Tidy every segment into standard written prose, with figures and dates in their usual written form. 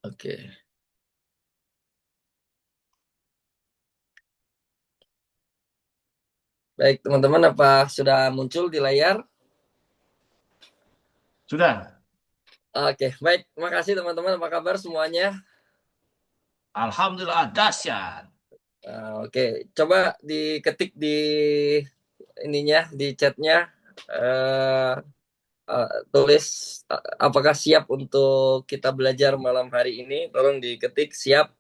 Oke. Baik, teman-teman, apa sudah muncul di layar? Sudah. Oke, baik. Makasih teman-teman. Apa kabar semuanya? Alhamdulillah dahsyat. Oke, coba diketik di ininya, di chatnya. eh Tulis apakah siap untuk kita belajar malam hari ini. Tolong diketik siap.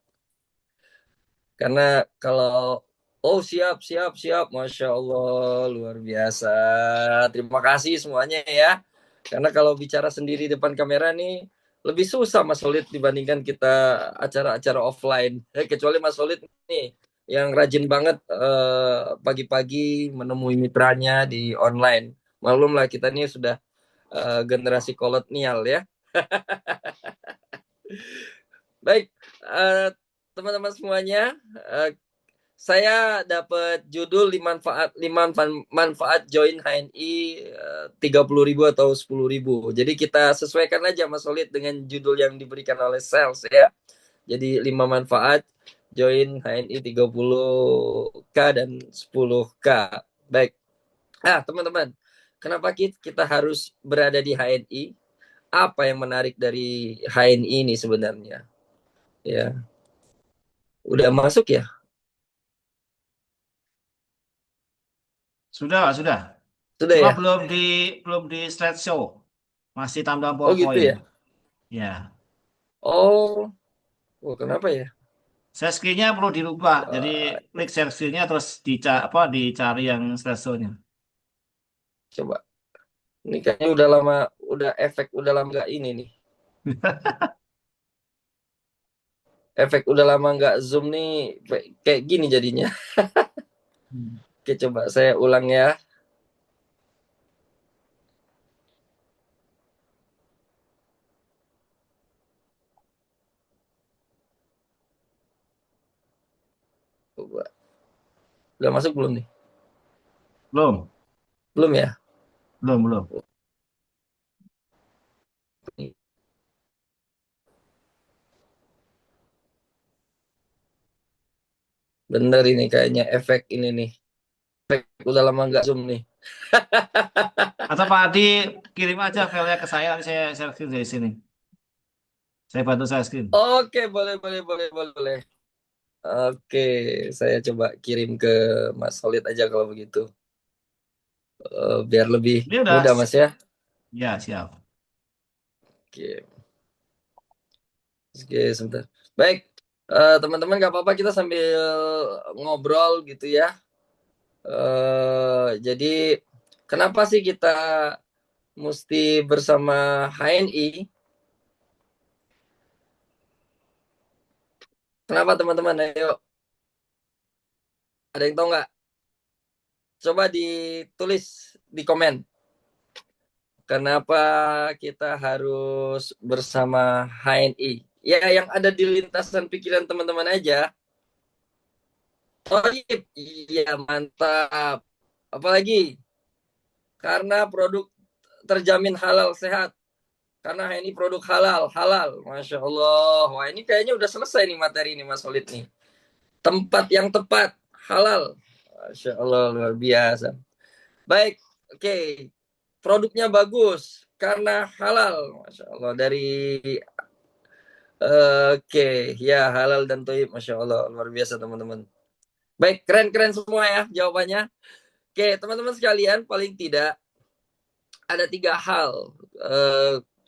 Karena kalau oh siap, siap, siap. Masya Allah, luar biasa. Terima kasih semuanya ya. Karena kalau bicara sendiri depan kamera nih lebih susah Mas Solid dibandingkan kita acara-acara offline. Kecuali Mas Solid nih yang rajin banget pagi-pagi menemui mitranya di online. Maklumlah kita nih sudah generasi kolonial ya. Baik, eh, teman-teman semuanya, eh, saya dapat judul 5 manfaat join HNI 30.000 atau 10.000. Jadi kita sesuaikan aja Mas Solid dengan judul yang diberikan oleh sales ya. Jadi 5 manfaat join HNI 30K dan 10K. Baik. Teman-teman, kenapa kita harus berada di HNI? Apa yang menarik dari HNI ini sebenarnya? Ya, udah masuk ya? Sudah, Pak, sudah. Sudah Cuma ya? belum di slideshow. Masih tambahan Oh gitu PowerPoint. ya? Ya. Oh, oh kenapa ya? Share screen-nya perlu dirubah. Jadi Wah, klik share screen-nya terus dicari yang slideshow-nya. coba. Ini kayaknya udah lama, udah lama nggak ini nih. Efek udah lama nggak zoom nih, kayak gini jadinya. Hmm. Oke, coba saya ulang ya. Coba. Udah masuk belum nih? Belum, Belum ya? belum. Bener ini kayaknya efek ini nih. Efek udah lama nggak zoom nih. Atau Pak Adi kirim aja filenya ke saya, nanti saya share screen dari sini. Saya bantu share screen. Oke, boleh, boleh, boleh, boleh. Oke, saya coba kirim ke Mas Solid aja kalau begitu. Biar lebih Ini udah, mudah, Mas ya. ya siap. Oke, oke, sebentar. Baik, teman-teman nggak apa-apa kita sambil ngobrol gitu ya. Jadi kenapa sih kita mesti bersama HNI? Kenapa teman-teman? Ayo, ada yang tahu nggak? Coba ditulis di komen. Kenapa kita harus bersama HNI? Ya, yang ada di lintasan pikiran teman-teman aja. Oh iya, mantap. Apalagi karena produk terjamin halal sehat. Karena ini produk halal, halal. Masya Allah. Wah ini kayaknya udah selesai nih materi ini Mas Solid nih. Tempat yang tepat, halal. Masya Allah, luar biasa. Baik, oke. Produknya bagus karena halal. Masya Allah. Oke, ya halal dan toib. Masya Allah, luar biasa teman-teman. Baik, keren-keren semua ya jawabannya. Oke, teman-teman sekalian, paling tidak ada 3 hal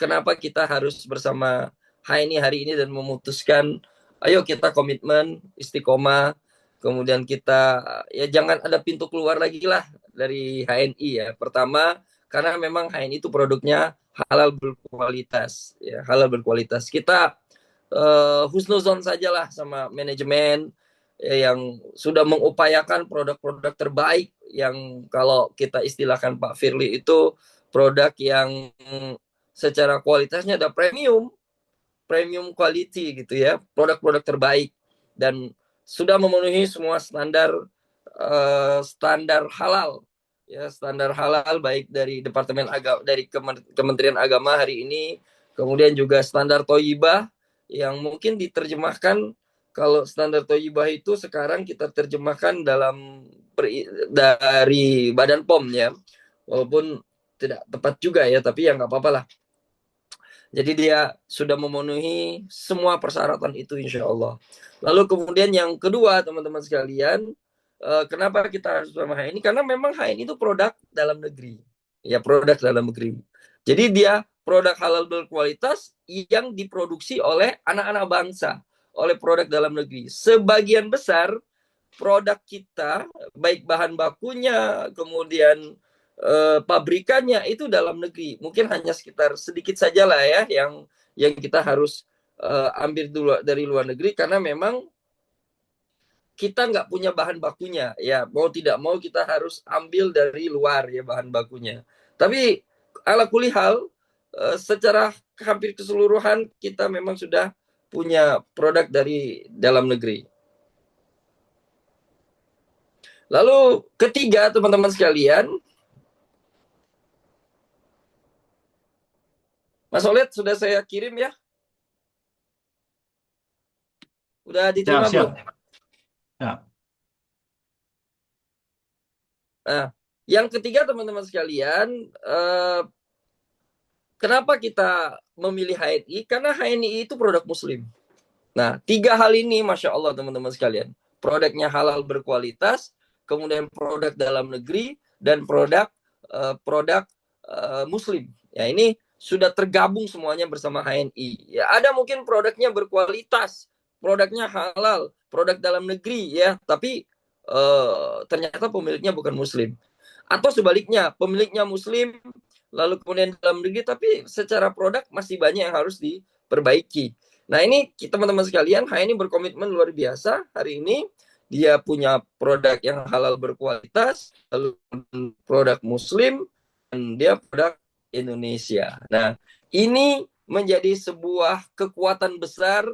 kenapa kita harus bersama HNI hari ini dan memutuskan, ayo kita komitmen, istiqomah, kemudian kita ya jangan ada pintu keluar lagi lah dari HNI ya. Pertama, karena memang HNI itu produknya halal berkualitas, ya halal berkualitas. Kita husnuzon sajalah sama manajemen ya, yang sudah mengupayakan produk-produk terbaik yang kalau kita istilahkan Pak Firly itu produk yang secara kualitasnya ada premium, premium quality gitu ya, produk-produk terbaik dan sudah memenuhi semua standar standar halal ya, standar halal baik dari Departemen Agama, dari Kementerian Agama hari ini, kemudian juga standar Toyibah yang mungkin diterjemahkan, kalau standar Thayyibah itu sekarang kita terjemahkan dari Badan POM ya, walaupun tidak tepat juga ya, tapi ya nggak apa-apa lah. Jadi dia sudah memenuhi semua persyaratan itu insya Allah. Lalu kemudian yang kedua teman-teman sekalian, kenapa kita harus sama HNI? Karena memang HNI itu produk dalam negeri. Ya, produk dalam negeri. Jadi dia produk halal berkualitas yang diproduksi oleh anak-anak bangsa, oleh produk dalam negeri. Sebagian besar produk kita, baik bahan bakunya, kemudian pabrikannya itu dalam negeri. Mungkin hanya sekitar sedikit saja lah ya yang kita harus ambil dulu dari luar negeri, karena memang kita nggak punya bahan bakunya ya, mau tidak mau kita harus ambil dari luar ya bahan bakunya. Tapi ala kulihal secara hampir keseluruhan kita memang sudah punya produk dari dalam negeri. Lalu ketiga teman-teman sekalian, Mas Oled sudah saya kirim ya? Udah Siap, diterima belum? siap. Siap. Nah, yang ketiga teman-teman sekalian, kenapa kita memilih HNI? Karena HNI itu produk muslim. Nah, tiga hal ini Masya Allah teman-teman sekalian. Produknya halal berkualitas, kemudian produk dalam negeri, dan produk muslim. Ya, ini sudah tergabung semuanya bersama HNI. Ya, ada mungkin produknya berkualitas, produknya halal, produk dalam negeri ya, tapi ternyata pemiliknya bukan muslim. Atau sebaliknya, pemiliknya muslim, lalu kemudian dalam negeri, tapi secara produk masih banyak yang harus diperbaiki. Nah ini teman-teman sekalian, HNI berkomitmen luar biasa. Hari ini dia punya produk yang halal berkualitas, lalu produk muslim, dan dia produk Indonesia. Nah ini menjadi sebuah kekuatan besar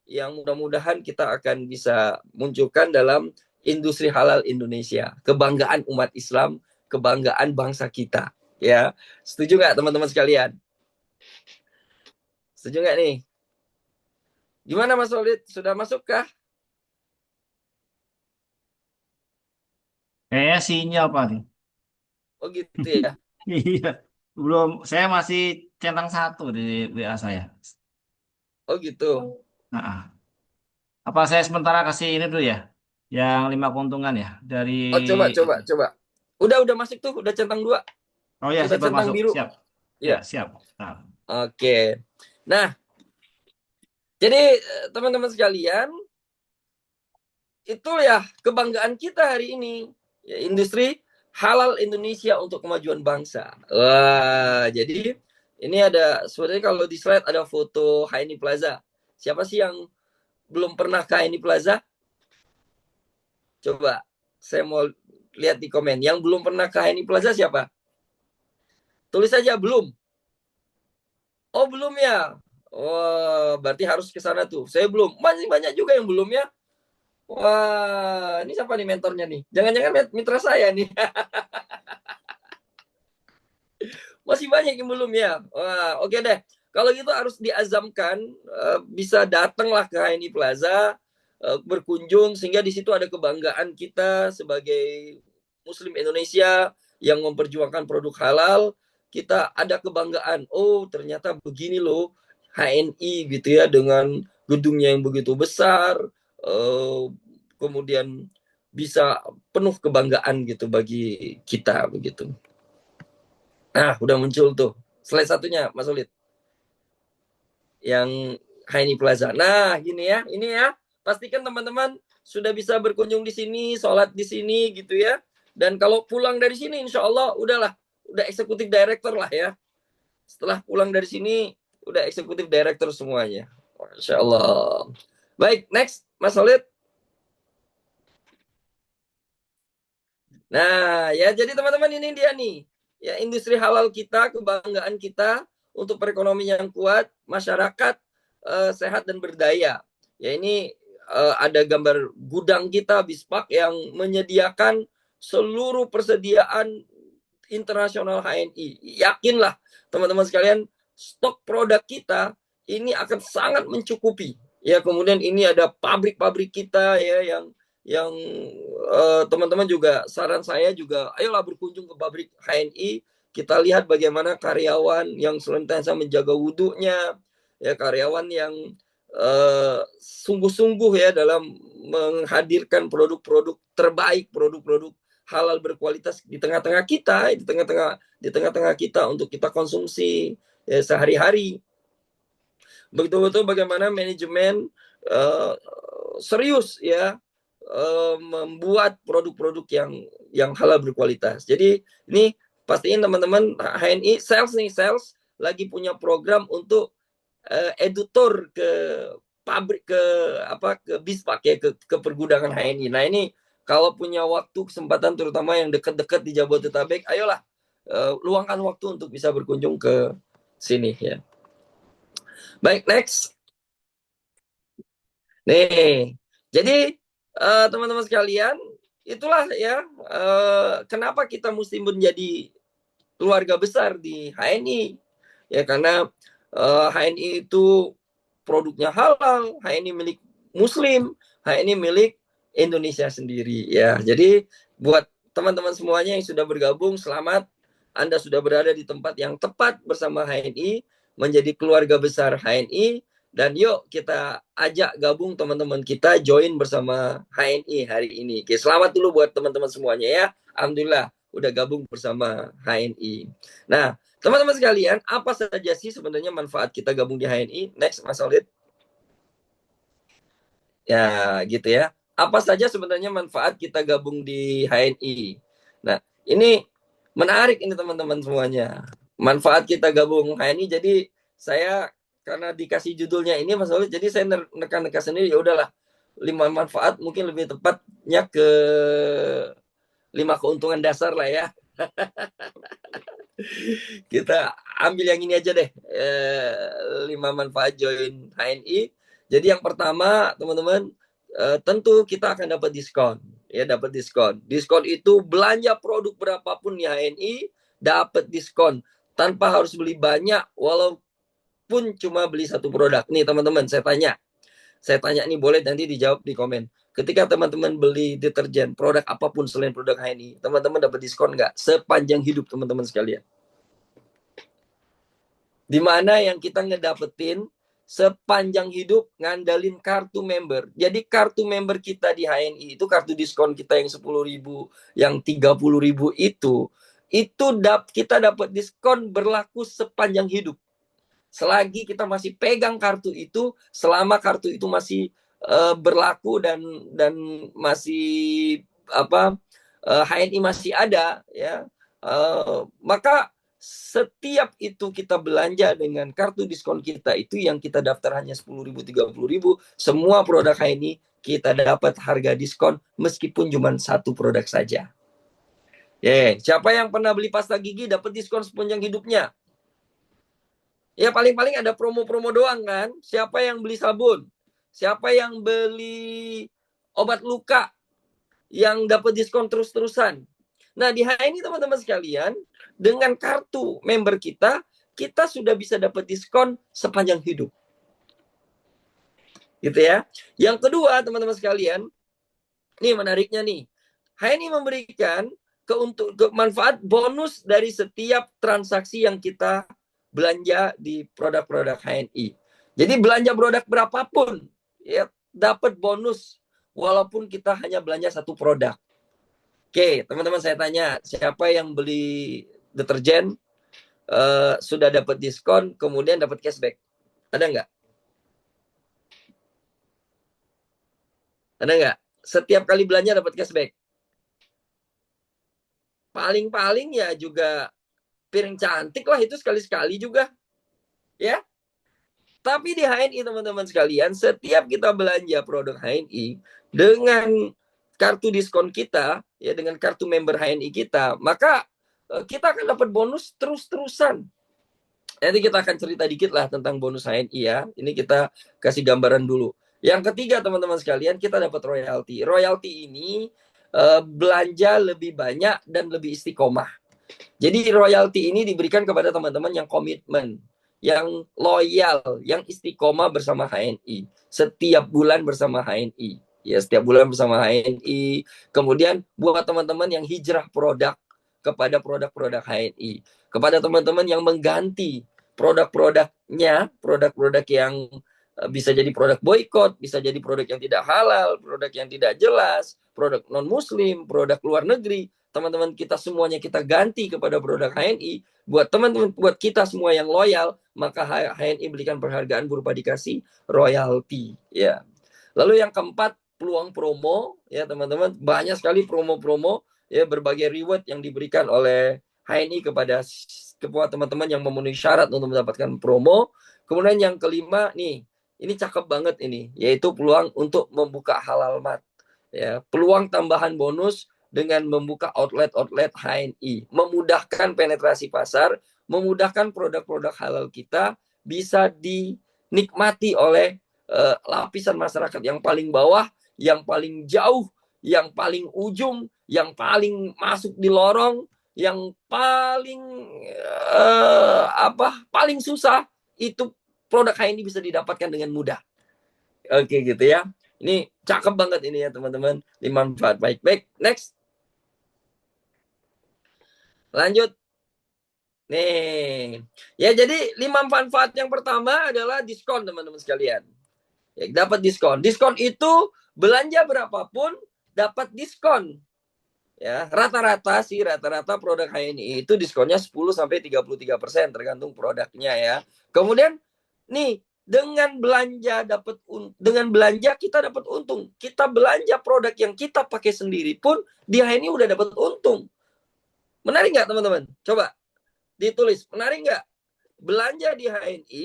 yang mudah-mudahan kita akan bisa munculkan dalam industri halal Indonesia. Kebanggaan umat Islam, kebanggaan bangsa kita. Ya, setuju nggak teman-teman sekalian? Setuju nggak nih? Gimana Mas Solid? Sudah masuk kah? Kayaknya sinyal, Pak. Nih. Oh gitu ya. Iya. Belum, saya masih centang satu di WA saya. Oh gitu. Nah, apa saya sementara kasih ini dulu ya? Yang 5 keuntungan ya dari Oh itu. coba. Udah masuk tuh, udah centang dua, Oh ya, udah sip centang masuk. biru. Siap. Ya, Ya. siap. Nah, Oke. Nah, jadi teman-teman sekalian, itu ya kebanggaan kita hari ini. Ya, industri halal Indonesia untuk kemajuan bangsa. Wah, jadi ini ada sebenarnya kalau di slide ada foto HNI Plaza. Siapa sih yang belum pernah ke HNI Plaza? Coba saya mau lihat di komen. Yang belum pernah ke HNI Plaza siapa? Tulis saja belum. Oh belum ya. Oh berarti harus ke sana tuh. Saya belum. Masih banyak juga yang belum ya. Wah, ini siapa nih mentornya nih? Jangan-jangan mitra saya nih. Masih banyak yang belum ya. Wah, oke deh. Kalau gitu harus diazamkan, bisa datanglah ke HNI Plaza, berkunjung, sehingga di situ ada kebanggaan kita sebagai Muslim Indonesia yang memperjuangkan produk halal. Kita ada kebanggaan. Oh, ternyata begini loh HNI gitu ya, dengan gedungnya yang begitu besar, kemudian bisa penuh kebanggaan gitu bagi kita begitu. Nah, udah muncul tuh. Slide satunya, Mas Ulid. Yang HNI Plaza. Nah, ini ya. Pastikan teman-teman sudah bisa berkunjung di sini, sholat di sini gitu ya. Dan kalau pulang dari sini, insya Allah udah eksekutif director lah ya. Setelah pulang dari sini, udah eksekutif director semuanya. Masya Allah. Baik, next, Mas Solid. Nah, ya jadi teman-teman ini dia nih. Ya, industri halal kita, kebanggaan kita untuk perekonomian yang kuat, masyarakat sehat dan berdaya. Ya, ini ada gambar gudang kita Bispak yang menyediakan seluruh persediaan internasional HNI. Yakinlah teman-teman sekalian, stok produk kita ini akan sangat mencukupi. Ya, kemudian ini ada pabrik-pabrik kita ya yang teman-teman juga, saran saya juga ayolah berkunjung ke pabrik HNI, kita lihat bagaimana karyawan yang senantiasa menjaga wudhunya, ya karyawan yang sungguh-sungguh ya dalam menghadirkan produk-produk terbaik, produk-produk halal berkualitas di tengah-tengah kita, di tengah-tengah kita untuk kita konsumsi ya, sehari-hari. Betul-betul bagaimana manajemen serius ya membuat produk-produk yang halal berkualitas. Jadi ini pastiin teman-teman HNI sales lagi punya program untuk edutor ke pabrik, ke bispak ya, ke pergudangan HNI. Nah ini kalau punya waktu kesempatan terutama yang dekat-dekat di Jabodetabek, ayolah luangkan waktu untuk bisa berkunjung ke sini ya. Baik, next. Nih, jadi teman-teman sekalian, itulah ya kenapa kita mesti menjadi keluarga besar di HNI. Ya karena HNI itu produknya halal, HNI milik Muslim, HNI milik Indonesia sendiri. Ya, jadi buat teman-teman semuanya yang sudah bergabung, selamat. Anda sudah berada di tempat yang tepat bersama HNI, menjadi keluarga besar HNI. Dan yuk kita ajak gabung teman-teman kita join bersama HNI hari ini. Oke, selamat dulu buat teman-teman semuanya ya. Alhamdulillah udah gabung bersama HNI. Nah, teman-teman sekalian, apa saja sih sebenarnya manfaat kita gabung di HNI? Next, Mas Solid. Ya, gitu ya. Apa saja sebenarnya manfaat kita gabung di HNI? Nah, ini menarik ini teman-teman semuanya. Manfaat kita gabung HNI, jadi saya karena dikasih judulnya ini Mas Solid, jadi saya nekan-nekan sendiri, ya udahlah 5 manfaat, mungkin lebih tepatnya ke 5 keuntungan dasar lah ya. Kita ambil yang ini aja deh, 5 manfaat join HNI. Jadi yang pertama teman-teman, tentu kita akan dapat diskon ya, dapat diskon. Diskon itu belanja produk berapapun di HNI dapat diskon tanpa harus beli banyak, walaupun cuma beli satu produk. Nih teman-teman, saya tanya nih, boleh nanti dijawab di komen. Ketika teman-teman beli deterjen produk apapun selain produk HNI, teman-teman dapat diskon nggak sepanjang hidup teman-teman sekalian? Dimana yang kita ngedapetin sepanjang hidup ngandalin kartu member. Jadi kartu member kita di HNI itu, kartu diskon kita yang 10.000, yang 30.000 itu kita dapat diskon berlaku sepanjang hidup. Selagi kita masih pegang kartu itu, selama kartu itu masih berlaku dan masih HNI masih ada ya, maka setiap itu kita belanja dengan kartu diskon kita itu yang kita daftar hanya 10.000, 30.000, semua produk HNI kita dapat harga diskon meskipun cuma satu produk saja. Siapa yang pernah beli pasta gigi dapat diskon sepanjang hidupnya? Ya paling-paling ada promo-promo doang kan. Siapa yang beli sabun? Siapa yang beli obat luka yang dapat diskon terus-terusan? Nah, di HNI teman-teman sekalian, dengan kartu member kita sudah bisa dapat diskon sepanjang hidup. Gitu ya. Yang kedua, teman-teman sekalian, nih menariknya nih. HNI memberikan manfaat bonus dari setiap transaksi yang kita belanja di produk-produk HNI. Jadi belanja produk berapapun, ya dapat bonus walaupun kita hanya belanja satu produk. Oke, teman-teman saya tanya, siapa yang beli deterjen sudah dapat diskon, kemudian dapat cashback? Ada nggak? Ada nggak? Setiap kali belanja dapat cashback? Paling-paling ya juga piring cantik lah, itu sekali-sekali juga. Ya. Tapi di HNI teman-teman sekalian, setiap kita belanja produk HNI dengan kartu diskon kita, ya dengan kartu member HNI kita, maka kita akan dapat bonus terus-terusan. Nanti kita akan cerita dikit lah tentang bonus HNI ya. Ini kita kasih gambaran dulu. Yang ketiga teman-teman sekalian, kita dapat royalti. Royalti ini belanja lebih banyak dan lebih istiqomah. Jadi royalti ini diberikan kepada teman-teman yang komitmen. yang loyal, yang istiqomah bersama HNI. Setiap bulan bersama HNI. Ya, setiap bulan bersama HNI. Kemudian buat teman-teman yang hijrah produk kepada produk-produk HNI. Kepada teman-teman yang mengganti produk-produknya, produk-produk yang bisa jadi produk boykot, bisa jadi produk yang tidak halal, produk yang tidak jelas, produk non-muslim, produk luar negeri. Teman-teman kita semuanya kita ganti kepada produk HNI. Buat teman-teman, buat kita semua yang loyal, maka HNI berikan penghargaan berupa dikasih royalti. Ya. Lalu yang keempat, peluang promo. Ya teman-teman, banyak sekali promo-promo, ya berbagai reward yang diberikan oleh HNI kepada teman-teman yang memenuhi syarat untuk mendapatkan promo. Kemudian yang kelima nih, ini cakep banget ini, yaitu peluang untuk membuka halal mat. Ya, peluang tambahan bonus dengan membuka outlet-outlet HNI, memudahkan penetrasi pasar, memudahkan produk-produk halal kita bisa dinikmati oleh lapisan masyarakat yang paling bawah, yang paling jauh, yang paling ujung, yang paling masuk di lorong, yang paling paling susah, itu produk HNI bisa didapatkan dengan mudah. Oke gitu ya. Ini cakep banget ini ya teman-teman. 5 manfaat baik. Baik, next. Lanjut. Nih. Ya jadi 5 manfaat yang pertama adalah diskon teman-teman sekalian. Ya, dapat diskon. Diskon itu belanja berapapun dapat diskon. Ya, rata-rata produk HNI itu diskonnya 10 sampai 33% tergantung produknya ya. Kemudian nih, dengan belanja kita dapat untung. Kita belanja produk yang kita pakai sendiri pun di HNI udah dapat untung. Menarik nggak teman-teman? Coba ditulis, menarik nggak? Belanja di HNI,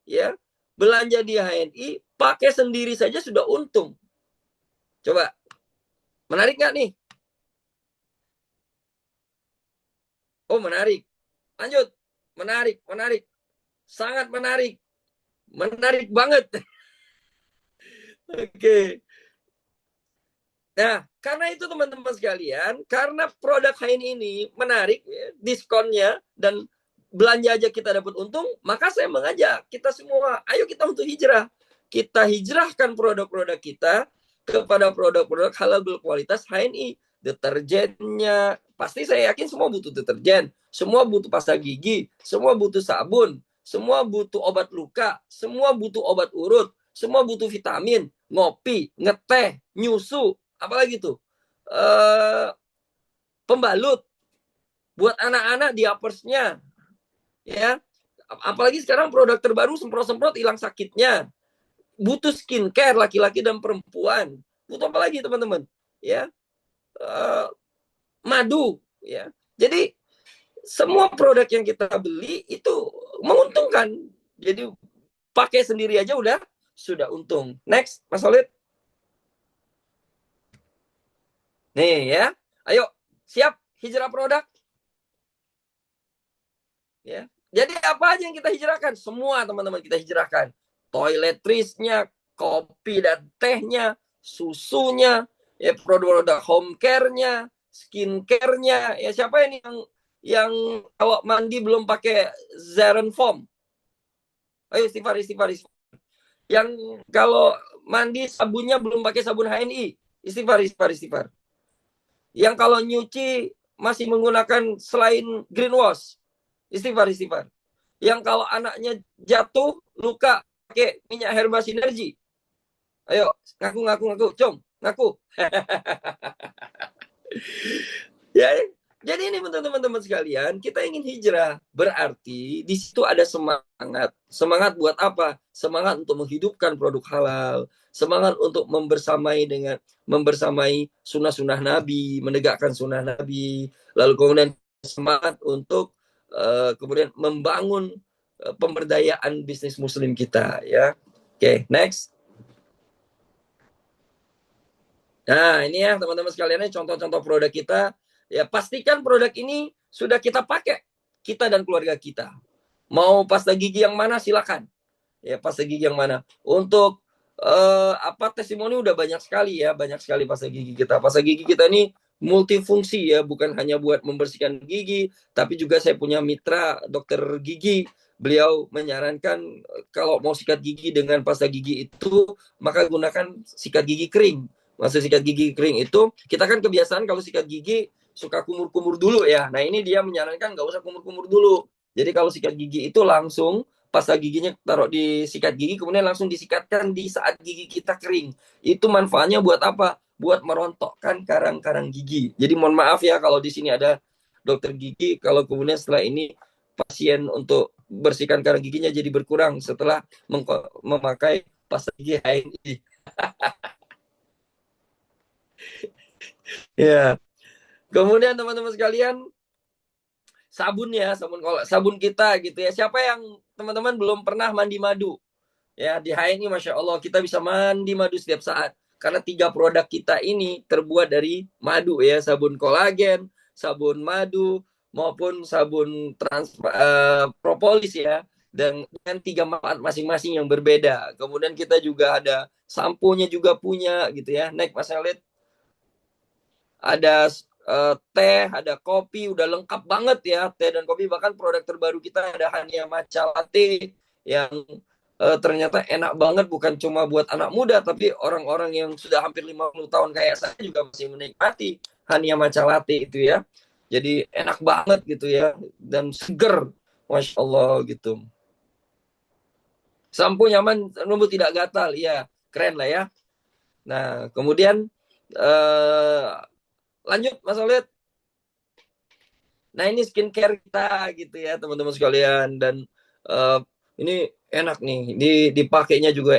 ya, belanja di HNI pakai sendiri saja sudah untung. Coba, menarik nggak nih? Oh menarik. Lanjut, menarik, sangat menarik, menarik banget. Oke. Nah, karena itu teman-teman sekalian, karena produk HNI ini menarik, ya, diskonnya dan belanja aja kita dapat untung, maka saya mengajak kita semua, ayo kita untuk hijrah. Kita hijrahkan produk-produk kita kepada produk-produk halal berkualitas HNI. Deterjennya, pasti saya yakin semua butuh deterjen, semua butuh pasta gigi, semua butuh sabun, semua butuh obat luka, semua butuh obat urut, semua butuh vitamin, ngopi, ngeteh, nyusu, apalagi tuh pembalut buat anak-anak diapersnya, ya. Apalagi sekarang produk terbaru semprot-semprot hilang sakitnya. Butuh skincare laki-laki dan perempuan. Butuh apa lagi teman-teman? Ya, madu, ya. Jadi semua produk yang kita beli itu menguntungkan. Jadi pakai sendiri aja sudah untung. Next, Mas Solid. Nih ya, ayo siap hijrah produk. Ya, jadi apa aja yang kita hijrahkan? Semua teman-teman kita hijrahkan. Toiletries-nya, kopi dan tehnya, susunya, ya produk-produk home care-nya, skincare-nya. Ya siapa ini yang kalau mandi belum pakai Zaren foam? Ayo istighfar. Yang kalau mandi sabunnya belum pakai sabun HNI, istighfar. Yang kalau nyuci masih menggunakan selain green wash, istighfar. Yang kalau anaknya jatuh luka pakai minyak herba sinergi, ayo ngaku, com, ngaku. Ya, jadi ini teman-teman sekalian, kita ingin hijrah, berarti di situ ada semangat. Semangat buat apa? Semangat untuk menghidupkan produk halal, semangat untuk membersamai sunnah-sunnah Nabi, menegakkan sunnah Nabi, lalu kemudian semangat untuk kemudian membangun pemberdayaan bisnis muslim kita, ya. Oke, next. Nah, ini ya teman-teman sekalian, ini contoh-contoh produk kita. Ya, pastikan produk ini sudah kita pakai, kita dan keluarga kita. Mau pasta gigi yang mana silakan. Ya, pasta gigi yang mana. Untuk testimoni udah banyak sekali ya, banyak sekali pasta gigi kita. Pasta gigi kita ini multifungsi ya, bukan hanya buat membersihkan gigi, tapi juga saya punya mitra dokter gigi beliau menyarankan kalau mau sikat gigi dengan pasta gigi itu, maka gunakan sikat gigi kering. Maksud sikat gigi kering itu, kita kan kebiasaan kalau sikat gigi suka kumur-kumur dulu ya. Nah ini dia menyarankan nggak usah kumur-kumur dulu. Jadi kalau sikat gigi itu langsung pasta giginya taruh di sikat gigi, kemudian langsung disikatkan di saat gigi kita kering. Itu manfaatnya buat apa? Buat merontokkan karang-karang gigi. Jadi mohon maaf ya kalau di sini ada dokter gigi, kalau kemudian setelah ini pasien untuk bersihkan karang giginya jadi berkurang setelah memakai pasta gigi HNI. Ya. Kemudian teman-teman sekalian, sabun ya, sabun kita gitu ya. Siapa yang teman-teman belum pernah mandi madu? Ya, di HNI Masya Allah kita bisa mandi madu setiap saat. Karena 3 produk kita ini terbuat dari madu ya, sabun kolagen, sabun madu, maupun sabun propolis ya. Dan dengan 3 manfaat masing-masing yang berbeda. Kemudian kita juga ada sampo-nya juga punya gitu ya. Next Mas Khalid, ada teh, ada kopi, udah lengkap banget ya teh dan kopi. Bahkan produk terbaru kita ada Hania Matcha Latte yang ternyata enak banget, bukan cuma buat anak muda, tapi orang-orang yang sudah hampir 50 tahun kayak saya juga masih menikmati Hania Matcha Latte itu ya. Jadi enak banget gitu ya, dan seger, Masya Allah gitu. Sampo nyaman, numbuh tidak gatal, ya keren lah ya. Nah kemudian lanjut Mas Olid. Nah ini skincare kita gitu ya teman-teman sekalian, dan ini enak nih, dipakainya juga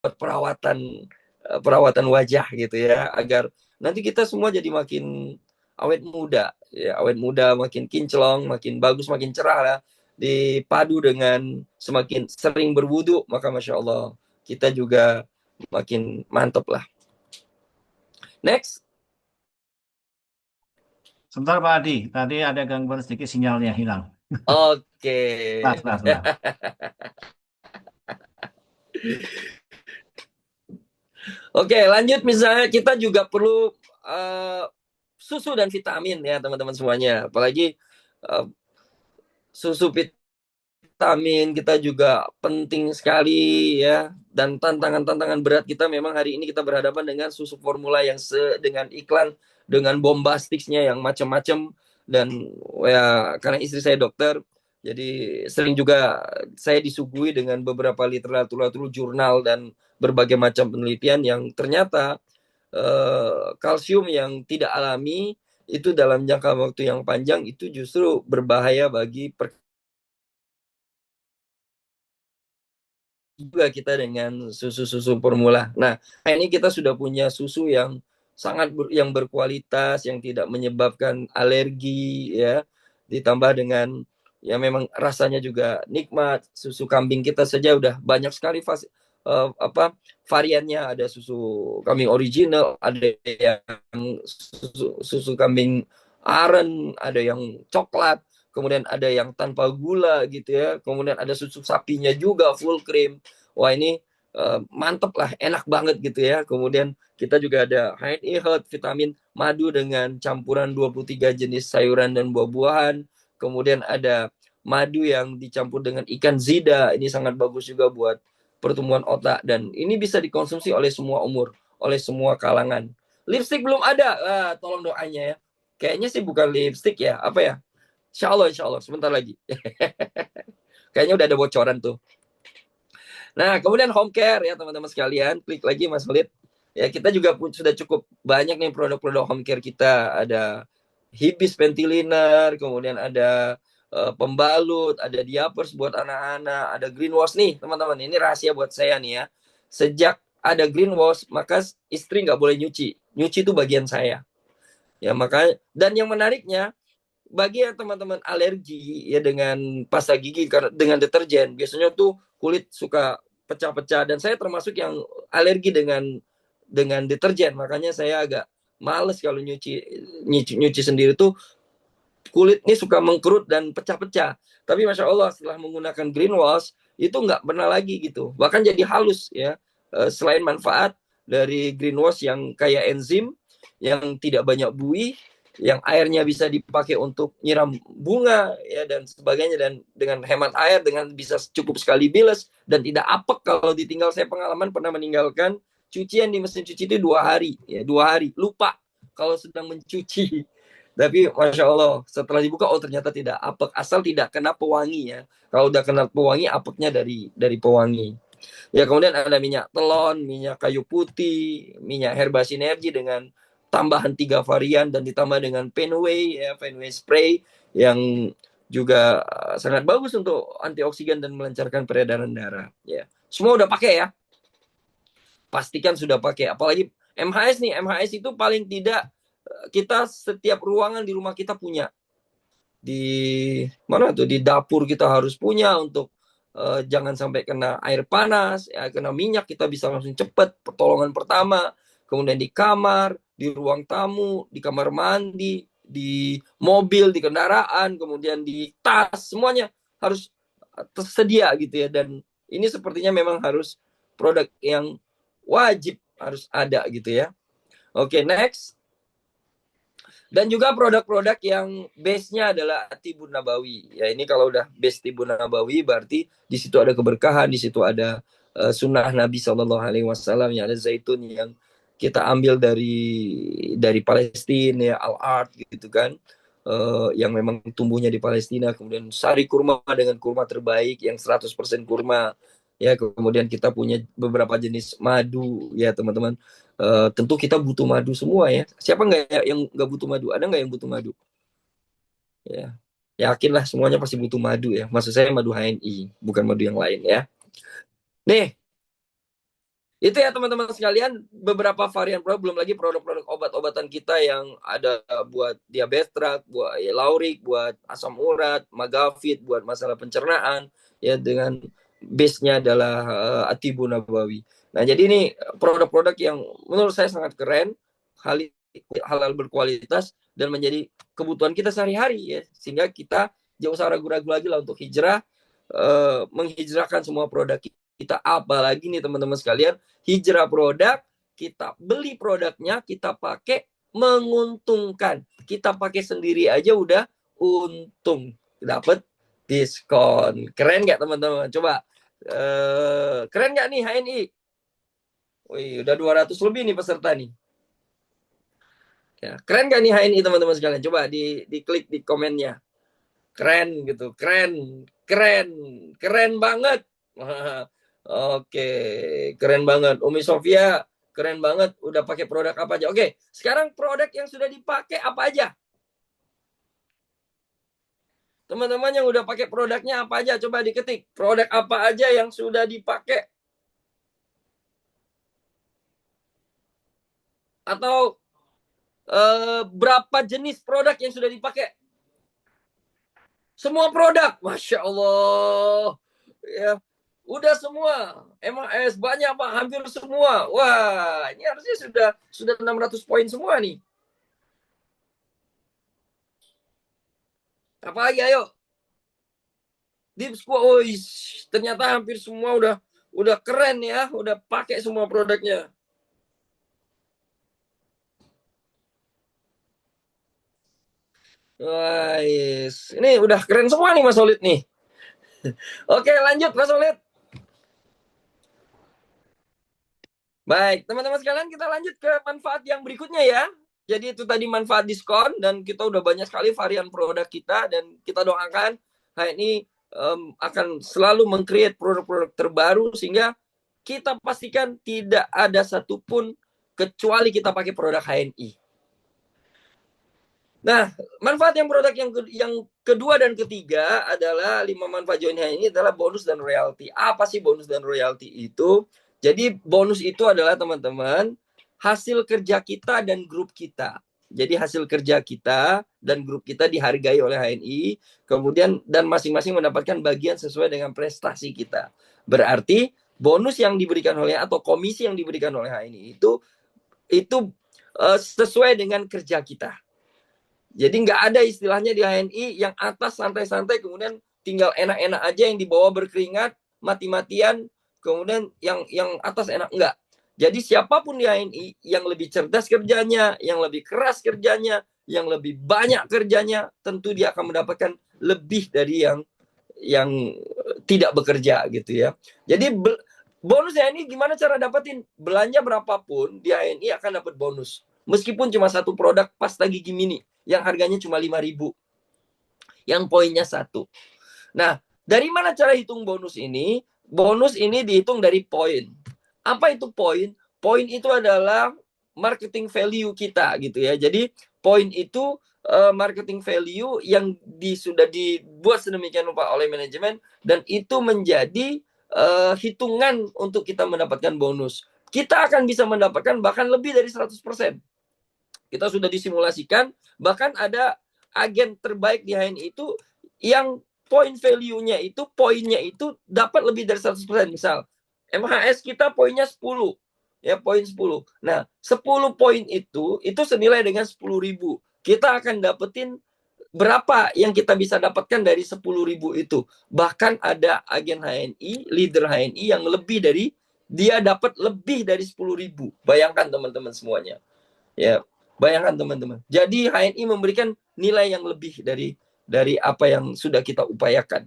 buat perawatan wajah gitu ya, agar nanti kita semua jadi makin awet muda ya, awet muda, makin kinclong, makin bagus, makin cerah lah. Dipadu dengan semakin sering berwudu, maka Masya Allah kita juga makin mantap lah. Next. Sebentar Pak Adi, tadi ada gangguan sedikit sinyalnya hilang. Oke. Nah. Oke, lanjut. Misalnya kita juga perlu susu dan vitamin ya teman-teman semuanya. Apalagi susu vitamin kita juga penting sekali ya. Dan tantangan-tantangan berat kita memang hari ini kita berhadapan dengan susu formula yang dengan iklan, dengan bombastisnya yang macam-macam. Dan ya karena istri saya dokter, jadi sering juga saya disuguhi dengan beberapa literatur jurnal dan berbagai macam penelitian yang ternyata kalsium yang tidak alami itu dalam jangka waktu yang panjang itu justru berbahaya bagi juga kita dengan susu-susu formula. Nah, ini kita sudah punya susu yang sangat yang berkualitas, yang tidak menyebabkan alergi ya. Ditambah dengan ya memang rasanya juga nikmat. Susu kambing kita saja udah banyak sekali variannya. Ada susu kambing original, ada yang susu kambing aren, ada yang coklat, kemudian ada yang tanpa gula gitu ya, kemudian ada susu sapinya juga full cream. Wah ini mantep lah, enak banget gitu ya. Kemudian kita juga ada HNI Health vitamin madu dengan campuran 23 jenis sayuran dan buah-buahan. Kemudian ada madu yang dicampur dengan ikan zida, ini sangat bagus juga buat pertumbuhan otak, dan ini bisa dikonsumsi oleh semua umur, oleh semua kalangan. Lipstick belum ada, tolong doanya ya. Kayaknya sih bukan lipstick ya, apa ya? Insya Allah, sebentar lagi. Kayaknya udah ada bocoran tuh. Nah, kemudian home care ya teman-teman sekalian. Klik lagi Mas Khalid. Ya, kita juga sudah cukup banyak nih produk-produk home care kita. Ada Hibis Pentiliner, kemudian ada pembalut, ada diapers buat anak-anak, ada green wash nih teman-teman. Ini rahasia buat saya nih ya. Sejak ada green wash, maka istri nggak boleh nyuci. Nyuci itu bagian saya. Ya, makanya, dan yang menariknya, bagi yang teman-teman alergi ya dengan pasta gigi dengan deterjen, biasanya tuh kulit suka pecah-pecah, dan saya termasuk yang alergi dengan deterjen, makanya saya agak males kalau nyuci sendiri tuh, kulit ini suka mengkerut dan pecah-pecah. Tapi Masya Allah setelah menggunakan green wash itu nggak pernah lagi gitu, bahkan jadi halus ya. Selain manfaat dari green wash yang kayak enzim yang tidak banyak buih, yang airnya bisa dipakai untuk nyiram bunga ya dan sebagainya, dan dengan hemat air, dengan bisa cukup sekali bilas dan tidak apek kalau ditinggal. Saya pengalaman pernah meninggalkan cucian di mesin cuci itu 2 hari ya, 2 hari lupa kalau sedang mencuci. Tapi masya Allah setelah dibuka, oh ternyata tidak apek, asal tidak kena pewangi ya. Kalau udah kena pewangi, apeknya dari pewangi. Ya kemudian ada minyak telon, minyak kayu putih, minyak herba sinergi dengan tambahan 3 varian dan ditambah dengan Fenway ya, Fenway spray yang juga sangat bagus untuk antioksidan dan melancarkan peredaran darah ya. Semua udah pakai ya. Pastikan sudah pakai. Apalagi MHS nih, MHS itu paling tidak kita setiap ruangan di rumah kita punya. Di mana tuh, di dapur kita harus punya untuk jangan sampai kena air panas ya, kena minyak, kita bisa langsung cepet pertolongan pertama. Kemudian di kamar, di ruang tamu, di kamar mandi, di mobil, di kendaraan, kemudian di tas, semuanya harus tersedia gitu ya. Dan ini sepertinya memang harus produk yang wajib harus ada gitu ya. Oke, next. Dan juga produk-produk yang base-nya adalah Tibun Nabawi. Ya ini kalau udah base Tibun Nabawi berarti di situ ada keberkahan, di situ ada sunnah Nabi Shallallahu Alaihi Wasallam, yang ada zaitun yang kita ambil dari Palestina ya, Al-Ard gitu kan, yang memang tumbuhnya di Palestina. Kemudian sari kurma dengan kurma terbaik yang 100% kurma ya. Kemudian kita punya beberapa jenis madu ya teman-teman. Tentu kita butuh madu semua ya. Siapa nggak yang nggak butuh madu? Ada nggak yang butuh madu? Ya, yakinlah semuanya pasti butuh madu ya. Maksud saya madu HNI, bukan madu yang lain ya. Nih, itu ya teman-teman sekalian beberapa varian produk, belum lagi produk-produk obat-obatan kita yang ada buat diabetes, buat ya, laurik, buat asam urat, magafit, buat masalah pencernaan ya, dengan base-nya adalah Atibu Nabawi. Nah, jadi ini produk-produk yang menurut saya sangat keren, halal berkualitas dan menjadi kebutuhan kita sehari-hari ya, sehingga kita jauh usah ragu-ragu lagi lah untuk hijrah, menghijrahkan semua produk kita. Apalagi nih teman-teman sekalian, hijrah produk, kita beli produknya, kita pakai, menguntungkan. Kita pakai sendiri aja udah untung, dapat diskon. Keren nggak teman-teman? Coba keren nggak nih HNI? Wih, udah 200 lebih nih peserta nih. Ya, keren nggak nih HNI teman-teman sekalian? Coba diklik di komennya. Keren gitu, keren, keren, keren banget. Oke, keren banget. Umi Sofia, keren banget. Udah pakai produk apa aja? Oke, sekarang produk yang sudah dipakai apa aja? Teman-teman yang udah pakai produknya apa aja? Coba diketik. Produk apa aja yang sudah dipakai? Atau berapa jenis produk yang sudah dipakai? Semua produk. Masya Allah. Ya, udah semua. MAS banyak Pak, hampir semua. Wah, ini harusnya sudah 600 poin semua nih. Apa lagi ayo? Deep Squad, oh, ternyata hampir semua udah keren ya, udah pakai semua produknya. Wah, ini udah keren semua nih Mas Solid nih. Oke, lanjut Mas Solid. Baik, teman-teman sekalian, kita lanjut ke manfaat yang berikutnya ya. Jadi itu tadi manfaat diskon, dan kita udah banyak sekali varian produk kita, dan kita doakan HNI akan selalu meng-create produk-produk terbaru sehingga kita pastikan tidak ada satupun kecuali kita pakai produk HNI. Nah, manfaat yang produk yang kedua dan ketiga adalah 5 manfaat join HNI adalah bonus dan royalti. Apa sih bonus dan royalti itu? Jadi bonus itu adalah teman-teman hasil kerja kita dan grup kita. Jadi hasil kerja kita dan grup kita dihargai oleh HNI, kemudian dan masing-masing mendapatkan bagian sesuai dengan prestasi kita. Berarti bonus yang diberikan oleh atau komisi yang diberikan oleh HNI itu sesuai dengan kerja kita. Jadi nggak ada istilahnya di HNI yang atas santai-santai kemudian tinggal enak-enak aja, yang di bawah berkeringat mati-matian, kemudian yang atas enak, enggak. Jadi siapapun di HNI yang lebih cerdas kerjanya, yang lebih keras kerjanya, yang lebih banyak kerjanya, tentu dia akan mendapatkan lebih dari yang tidak bekerja gitu ya. Jadi bonusnya ini gimana cara dapetin? Belanja berapapun di HNI akan dapat bonus. Meskipun cuma satu produk pasta gigi mini yang harganya cuma 5.000, yang poinnya 1. Nah, dari mana cara hitung bonus ini? Bonus ini dihitung dari poin. Apa itu poin? Poin itu adalah marketing value kita gitu ya. Jadi poin itu marketing value yang sudah dibuat sedemikian rupa oleh manajemen, dan itu menjadi hitungan untuk kita mendapatkan bonus. Kita akan bisa mendapatkan bahkan lebih dari 100%. Kita sudah disimulasikan, bahkan ada agen terbaik di HNI itu yang point value-nya itu, poinnya itu dapat lebih dari 100%. Misal, MHS kita poinnya 10. Ya, poin 10. Nah, 10 poin itu senilai dengan 10.000. Kita akan dapetin berapa yang kita bisa dapatkan dari 10.000 itu. Bahkan ada agen HNI, leader HNI yang lebih dari, dia dapat lebih dari 10.000. Bayangkan teman-teman semuanya. Ya, bayangkan teman-teman. Jadi HNI memberikan nilai yang lebih dari apa yang sudah kita upayakan.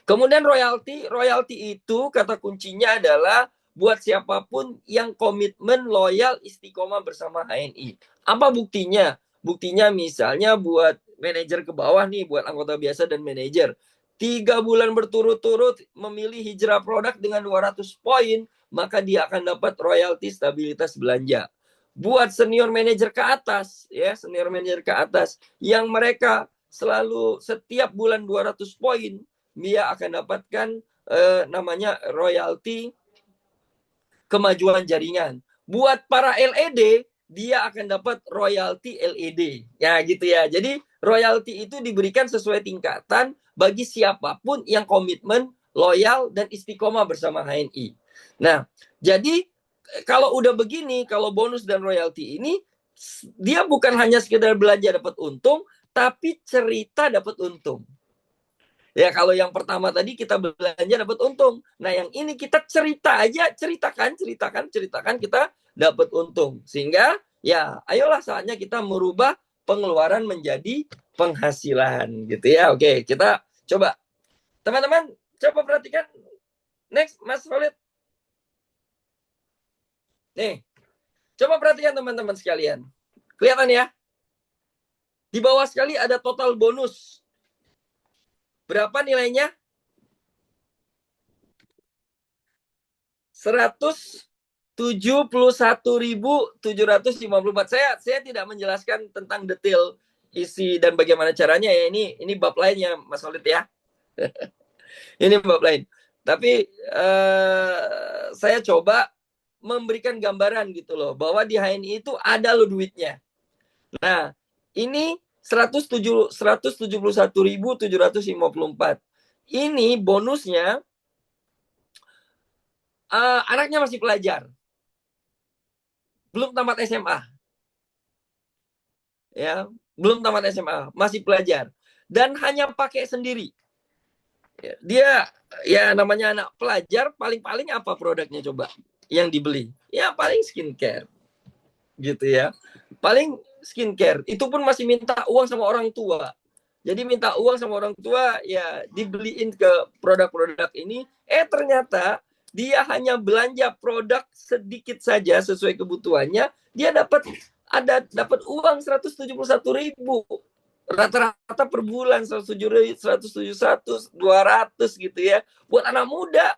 Kemudian royalti itu kata kuncinya adalah buat siapapun yang komitmen, loyal, istiqomah bersama HNI. Apa buktinya? Buktinya misalnya buat manajer ke bawah nih, buat anggota biasa dan manajer. 3 bulan berturut-turut memilih hijrah produk dengan 200 poin, maka dia akan dapat royalti stabilitas belanja. Buat senior manajer ke atas, ya, senior manajer ke atas, yang mereka selalu setiap bulan 200 poin, dia akan dapatkan namanya royalti kemajuan jaringan. Buat para LED, dia akan dapat royalti LED. Ya gitu ya. Jadi royalti itu diberikan sesuai tingkatan bagi siapapun yang komitmen, loyal, dan istiqomah bersama HNI. Nah, jadi kalau udah begini, kalau bonus dan royalti ini, dia bukan hanya sekedar belanja dapat untung, tapi cerita dapat untung. Ya, kalau yang pertama tadi kita belanja dapat untung. Nah, yang ini kita cerita aja, ceritakan kita dapat untung. Sehingga ya, ayolah saatnya kita merubah pengeluaran menjadi penghasilan gitu ya. Oke, kita coba. Teman-teman, coba perhatikan. Next, Mas Khalid. Nih, coba perhatikan teman-teman sekalian. Kelihatan ya? Di bawah sekali ada total bonus. Berapa nilainya? 171.754. Saya tidak menjelaskan tentang detail isi dan bagaimana caranya ya. Ini bab lainnya Mas Khalid ya. Ini bab lain. Tapi saya coba memberikan gambaran gitu loh, bahwa di HNI itu ada loh duitnya. Nah, ini 171.754. Ini bonusnya anaknya masih pelajar. Belum tamat SMA. Ya, belum tamat SMA, masih pelajar. Dan hanya pakai sendiri. Ya, dia ya namanya anak pelajar, paling-paling apa produknya coba yang dibeli? Ya paling skincare. Gitu ya. Paling skincare. Itu pun masih minta uang sama orang tua. Jadi minta uang sama orang tua, ya dibeliin ke produk-produk ini. Ternyata dia hanya belanja produk sedikit saja sesuai kebutuhannya, dia dapat uang 171.000. Rata-rata per bulan 171, 200 gitu ya. Buat anak muda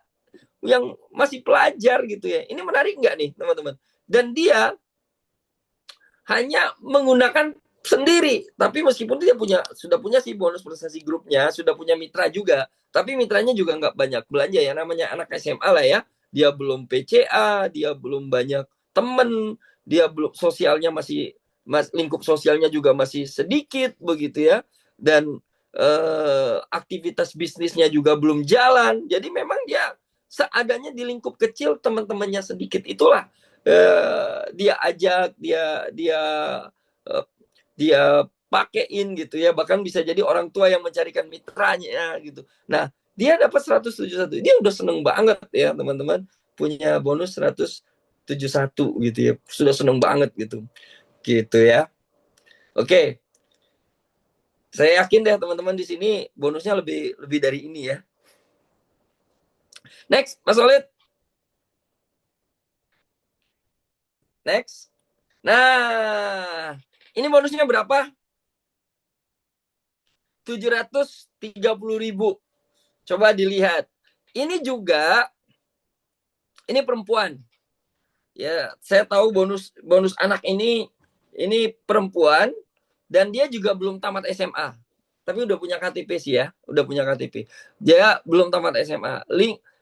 yang masih pelajar gitu ya. Ini menarik nggak nih teman-teman? Dan dia hanya menggunakan sendiri, tapi meskipun dia sudah punya si bonus prestasi grupnya, sudah punya mitra juga, tapi mitranya juga nggak banyak belanja ya, namanya anak SMA lah ya, dia belum PCA, dia belum banyak temen, dia belum sosialnya lingkup sosialnya juga masih sedikit begitu ya, dan aktivitas bisnisnya juga belum jalan, jadi memang dia seadanya di lingkup kecil, teman-temannya sedikit, itulah dia ajak, dia pakein gitu ya, bahkan bisa jadi orang tua yang mencarikan mitranya gitu. Nah, dia dapat 171, dia udah seneng banget ya teman-teman, punya bonus 171 gitu ya, sudah seneng banget gitu ya. Oke. Saya yakin deh teman-teman di sini bonusnya lebih dari ini ya. Next, Mas Solid. Next. Nah, ini bonusnya berapa? 730.000. Coba dilihat. Ini juga, ini perempuan. Ya, saya tahu bonus anak ini perempuan dan dia juga belum tamat SMA. Tapi udah punya KTP sih ya, udah punya KTP. Dia belum tamat SMA.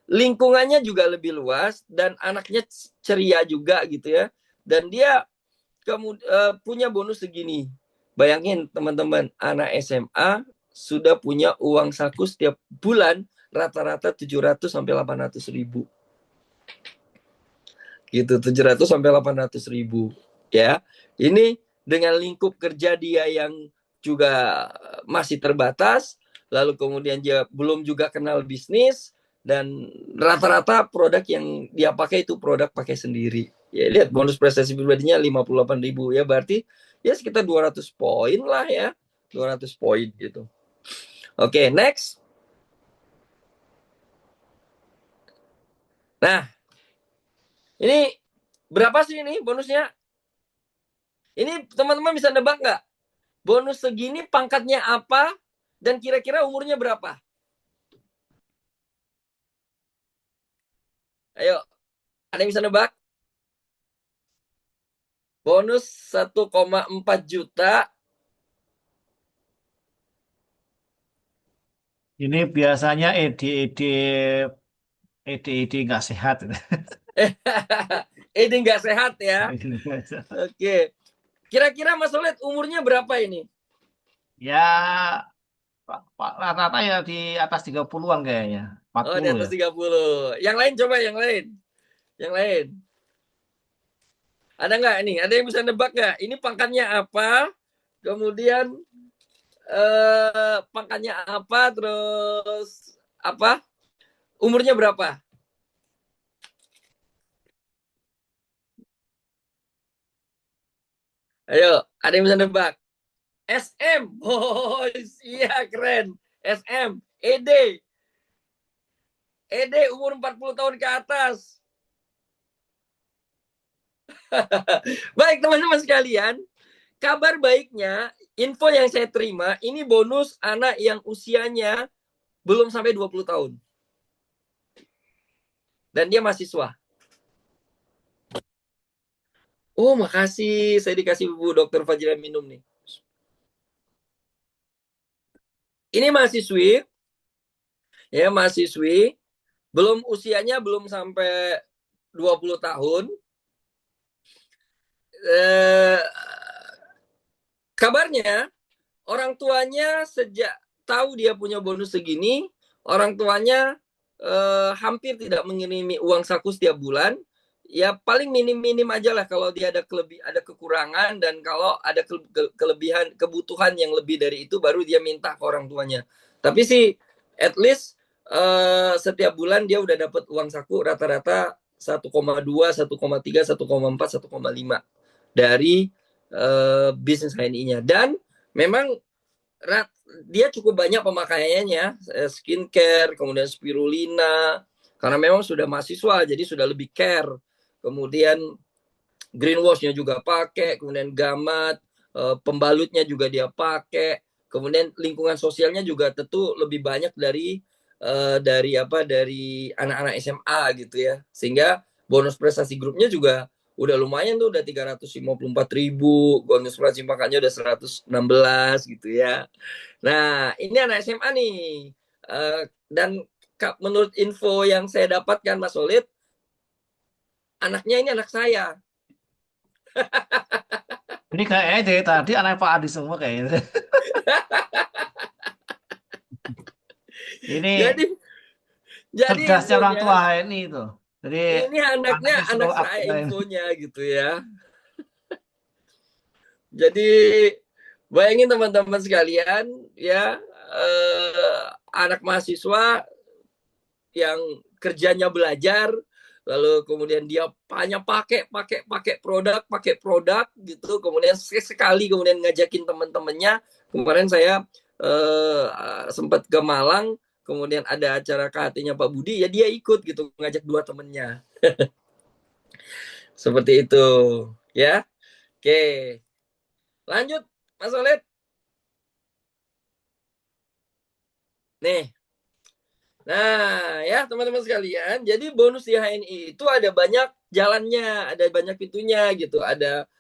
Lingkungannya juga lebih luas dan anaknya ceria juga gitu ya. Dan dia punya bonus segini. Bayangin teman-teman, anak SMA sudah punya uang saku setiap bulan rata-rata 700 sampai 800 ribu. Gitu, 700 sampai 800 ribu. Ya, ini dengan lingkup kerja dia yang juga masih terbatas, lalu kemudian dia belum juga kenal bisnis, dan rata-rata produk yang dia pakai itu produk pakai sendiri. Ya, lihat bonus prestasi pribadinya 58.000 ya, berarti ya sekitar 200 poin lah ya. 200 poin gitu. Oke, next. Nah, ini berapa sih ini bonusnya? Ini teman-teman bisa nebak nggak? Bonus segini pangkatnya apa dan kira-kira umurnya berapa? Ayo, ada yang bisa nebak? Bonus 1,4 juta. Ini biasanya ide nggak sehat. Ini nggak sehat ya. Oke. Kira-kira Mas Solid umurnya berapa ini? Ya, rata-rata ya di atas 30-an kayaknya. Oh, di 40 atas ya. 30. Yang lain coba, yang lain. Yang lain. Ada nggak ini? Ada yang bisa nebak nggak? Ini pangkatnya apa? Kemudian pangkatnya apa? Terus apa? Umurnya berapa? Ayo, ada yang bisa nebak? SM. Oh, iya keren. SM. ED. ED umur 40 tahun ke atas. Baik teman-teman sekalian, kabar baiknya, info yang saya terima, ini bonus anak yang usianya belum sampai 20 tahun. Dan dia mahasiswa. Oh, makasih. Saya dikasih Bu Dokter Fajira minum nih. Ini mahasiswi, ya mahasiswi, belum usianya belum sampai 20 tahun. Eh, kabarnya orang tuanya sejak tahu dia punya bonus segini, orang tuanya hampir tidak mengirimi uang saku setiap bulan. Ya paling minim-minim aja lah kalau dia ada kekurangan, dan kalau ada kelebihan kebutuhan yang lebih dari itu baru dia minta ke orang tuanya. Tapi sih at least setiap bulan dia udah dapat uang saku rata-rata 1,2, 1,3, 1,4, 1,5 dari bisnis HNI-nya. Dan memang dia cukup banyak pemakaiannya, skincare, kemudian spirulina, karena memang sudah mahasiswa, jadi sudah lebih care. Kemudian greenwashnya juga pakai, kemudian gamat, pembalutnya juga dia pakai, kemudian lingkungan sosialnya juga tentu lebih banyak dari anak-anak SMA gitu ya, sehingga bonus prestasi grupnya juga udah lumayan tuh, udah 354.000, bonus prestasi makanya udah 116 gitu ya. Nah, ini anak SMA nih. Dan menurut info yang saya dapatkan Mas Solid, anaknya ini anak saya. Ini kayaknya dari tadi anak Pak Adi semua kayaknya. Ini Jadi jadi cerdasnya orang infonya, tua ini itu. Jadi ini anaknya anaknya anak slow up. saya infonya gitu ya. Jadi bayangin teman-teman sekalian ya, anak mahasiswa yang kerjanya belajar, lalu kemudian dia hanya pakai produk gitu, kemudian sekali kemudian ngajakin teman-temannya. Kemarin saya sempat ke Malang, kemudian ada acara KHT-nya Pak Budi, ya dia ikut gitu, ngajak 2 temennya. Seperti itu, ya. Oke, lanjut Mas Oled. Nih, nah ya teman-teman sekalian, jadi bonus di HNI itu ada banyak jalannya, ada banyak pintunya gitu. Ada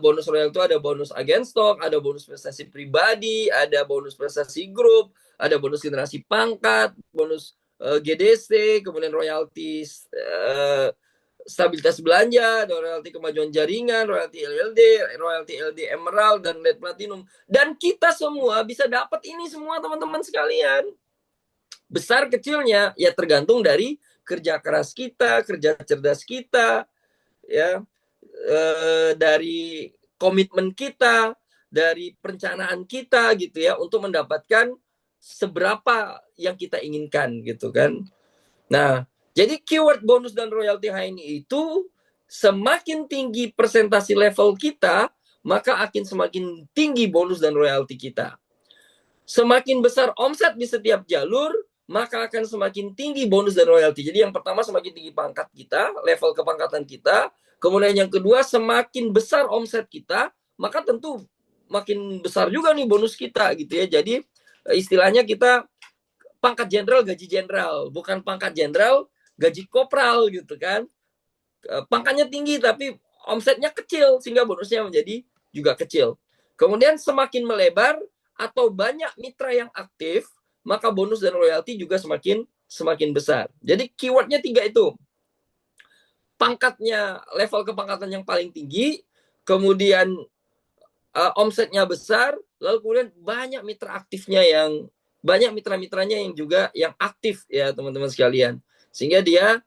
bonus royal itu ada bonus agen stock, ada bonus prestasi pribadi, ada bonus prestasi grup, ada bonus generasi pangkat, bonus GDC, kemudian royalti stabilitas belanja, royalti kemajuan jaringan, royalti LLD, royalti LD Emerald, dan LED Platinum. Dan kita semua bisa dapat ini semua teman-teman sekalian. Besar kecilnya ya tergantung dari kerja keras kita, kerja cerdas kita, ya, dari komitmen kita, dari perencanaan kita gitu ya, untuk mendapatkan seberapa yang kita inginkan gitu kan. Nah, jadi keyword bonus dan royalti HNI itu semakin tinggi presentasi level kita, maka akan semakin tinggi bonus dan royalti kita. Semakin besar omset di setiap jalur, maka akan semakin tinggi bonus dan royalti. Jadi yang pertama semakin tinggi pangkat kita, level kepangkatan kita. Kemudian yang kedua semakin besar omset kita, maka tentu makin besar juga nih bonus kita gitu ya. Jadi istilahnya kita pangkat jenderal gaji jenderal, bukan pangkat jenderal gaji kopral gitu kan. Pangkatnya tinggi tapi omsetnya kecil sehingga bonusnya menjadi juga kecil. Kemudian semakin melebar atau banyak mitra yang aktif, maka bonus dan royalti juga semakin besar. Jadi keywordnya 3 itu. Pangkatnya, level kepangkatan yang paling tinggi, kemudian omsetnya besar, lalu kemudian banyak mitra aktifnya yang banyak mitra-mitranya yang juga yang aktif ya teman-teman sekalian. Sehingga dia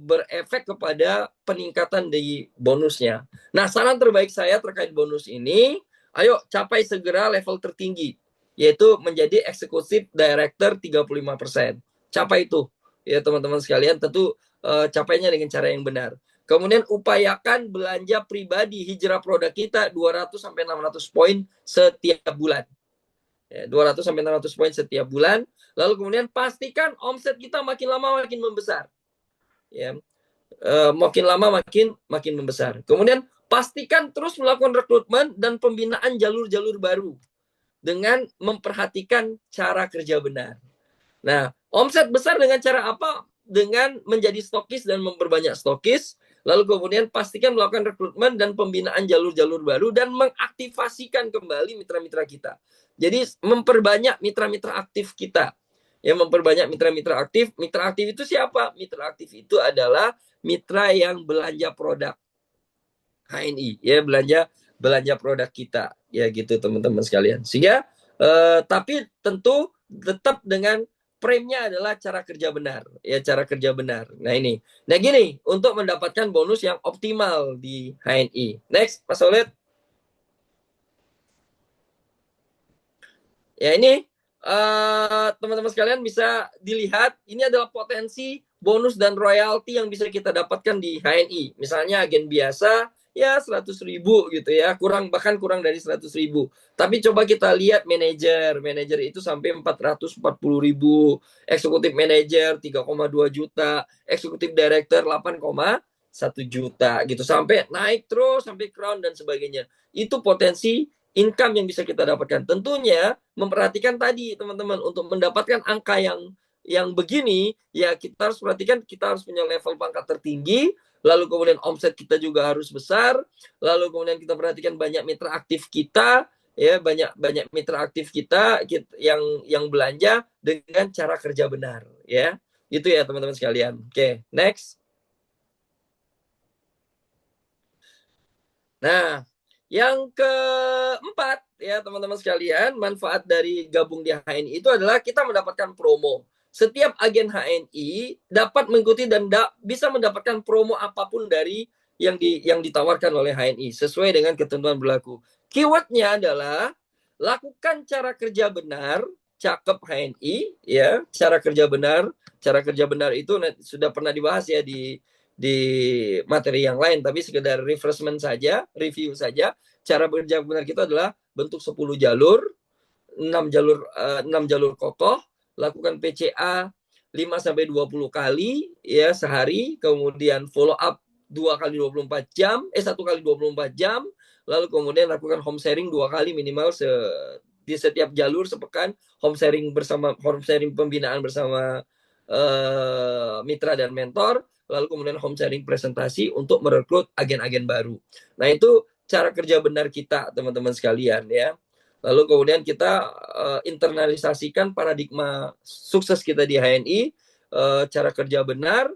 berefek kepada peningkatan di bonusnya. Nah, saran terbaik saya terkait bonus ini, ayo capai segera level tertinggi, yaitu menjadi eksekutif director 35%. Capai itu ya teman-teman sekalian, tentu capainya dengan cara yang benar. Kemudian upayakan belanja pribadi hijrah produk kita 200 sampai 600 poin setiap bulan. Ya, 200 sampai 600 poin setiap bulan. Lalu kemudian pastikan omset kita makin lama makin membesar. Ya. Makin lama makin membesar. Kemudian pastikan terus melakukan rekrutmen dan pembinaan jalur-jalur baru dengan memperhatikan cara kerja benar. Nah, omset besar dengan cara apa? Dengan menjadi stokis dan memperbanyak stokis, lalu kemudian pastikan melakukan rekrutmen dan pembinaan jalur-jalur baru dan mengaktifasikan kembali mitra-mitra kita. Jadi memperbanyak mitra-mitra aktif kita. Ya, memperbanyak mitra-mitra aktif. Mitra aktif itu siapa? Mitra aktif itu adalah mitra yang belanja produk HNI, ya belanja produk kita, ya gitu teman-teman sekalian. Sehingga tapi tentu tetap dengan frame-nya adalah cara kerja benar, ya cara kerja benar. Nah ini, nah gini untuk mendapatkan bonus yang optimal di HNI. Next, Pak Solid. Ya ini teman-teman sekalian bisa dilihat, ini adalah potensi bonus dan royalti yang bisa kita dapatkan di HNI. Misalnya agen biasa ya 100.000 gitu ya, bahkan kurang dari 100.000. Tapi coba kita lihat manajer itu sampai 440.000, eksekutif manajer 3,2 juta, eksekutif director 8,1 juta gitu, sampai naik terus sampai crown dan sebagainya. Itu potensi income yang bisa kita dapatkan. Tentunya memperhatikan tadi teman-teman, untuk mendapatkan angka yang begini ya kita harus perhatikan, kita harus punya level pangkat tertinggi, lalu kemudian omset kita juga harus besar, lalu kemudian kita perhatikan banyak mitra aktif kita, ya banyak mitra aktif kita yang belanja dengan cara kerja benar, ya itu ya teman-teman sekalian. Oke, next. Nah, yang keempat ya teman-teman sekalian, manfaat dari gabung di HNI itu adalah kita mendapatkan promo. Setiap agen HNI dapat mengikuti dan bisa mendapatkan promo apapun dari yang ditawarkan oleh HNI sesuai dengan ketentuan berlaku. Keywordnya adalah lakukan cara kerja benar, cakep HNI ya, cara kerja benar. Cara kerja benar itu sudah pernah dibahas ya di di materi yang lain, tapi sekedar refreshment saja, review saja. Cara kerja benar kita adalah bentuk 10 jalur, 6 jalur kokoh, lakukan PCA 5-20 kali ya sehari, kemudian follow up 2 kali 24 jam, 1 kali 24 jam, lalu kemudian lakukan home sharing 2 kali minimal di setiap jalur sepekan, home sharing pembinaan bersama mitra dan mentor, lalu kemudian home sharing presentasi untuk merekrut agen-agen baru. Nah, itu cara kerja benar kita, teman-teman sekalian ya. Lalu kemudian kita internalisasikan paradigma sukses kita di HNI, cara kerja benar,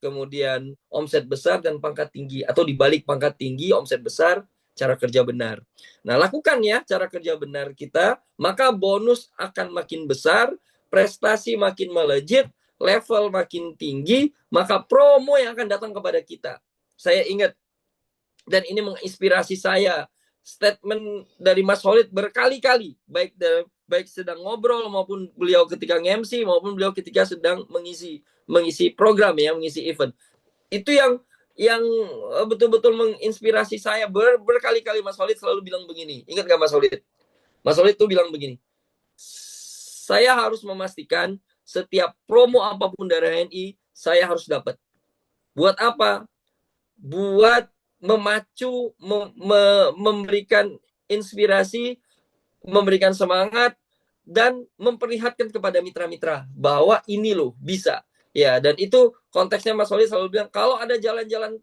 kemudian omset besar dan pangkat tinggi, atau dibalik pangkat tinggi, omset besar, cara kerja benar. Nah, lakukan ya cara kerja benar kita, maka bonus akan makin besar, prestasi makin melejit, level makin tinggi, maka promo yang akan datang kepada kita. Saya ingat, dan ini menginspirasi saya, statement dari Mas Holid berkali-kali, baik sedang ngobrol maupun beliau ketika nge-MC maupun beliau ketika sedang mengisi program ya, mengisi event. Itu yang betul-betul menginspirasi saya. Berkali-kali Mas Holid selalu bilang begini. Ingat gak Mas Holid? Mas Holid tuh bilang begini. Saya harus memastikan setiap promo apapun dari HNI saya harus dapat. Buat apa? Buat memacu, memberikan inspirasi, memberikan semangat, dan memperlihatkan kepada mitra-mitra bahwa ini loh bisa. Ya, dan itu konteksnya Mas Holid selalu bilang, kalau ada jalan-jalan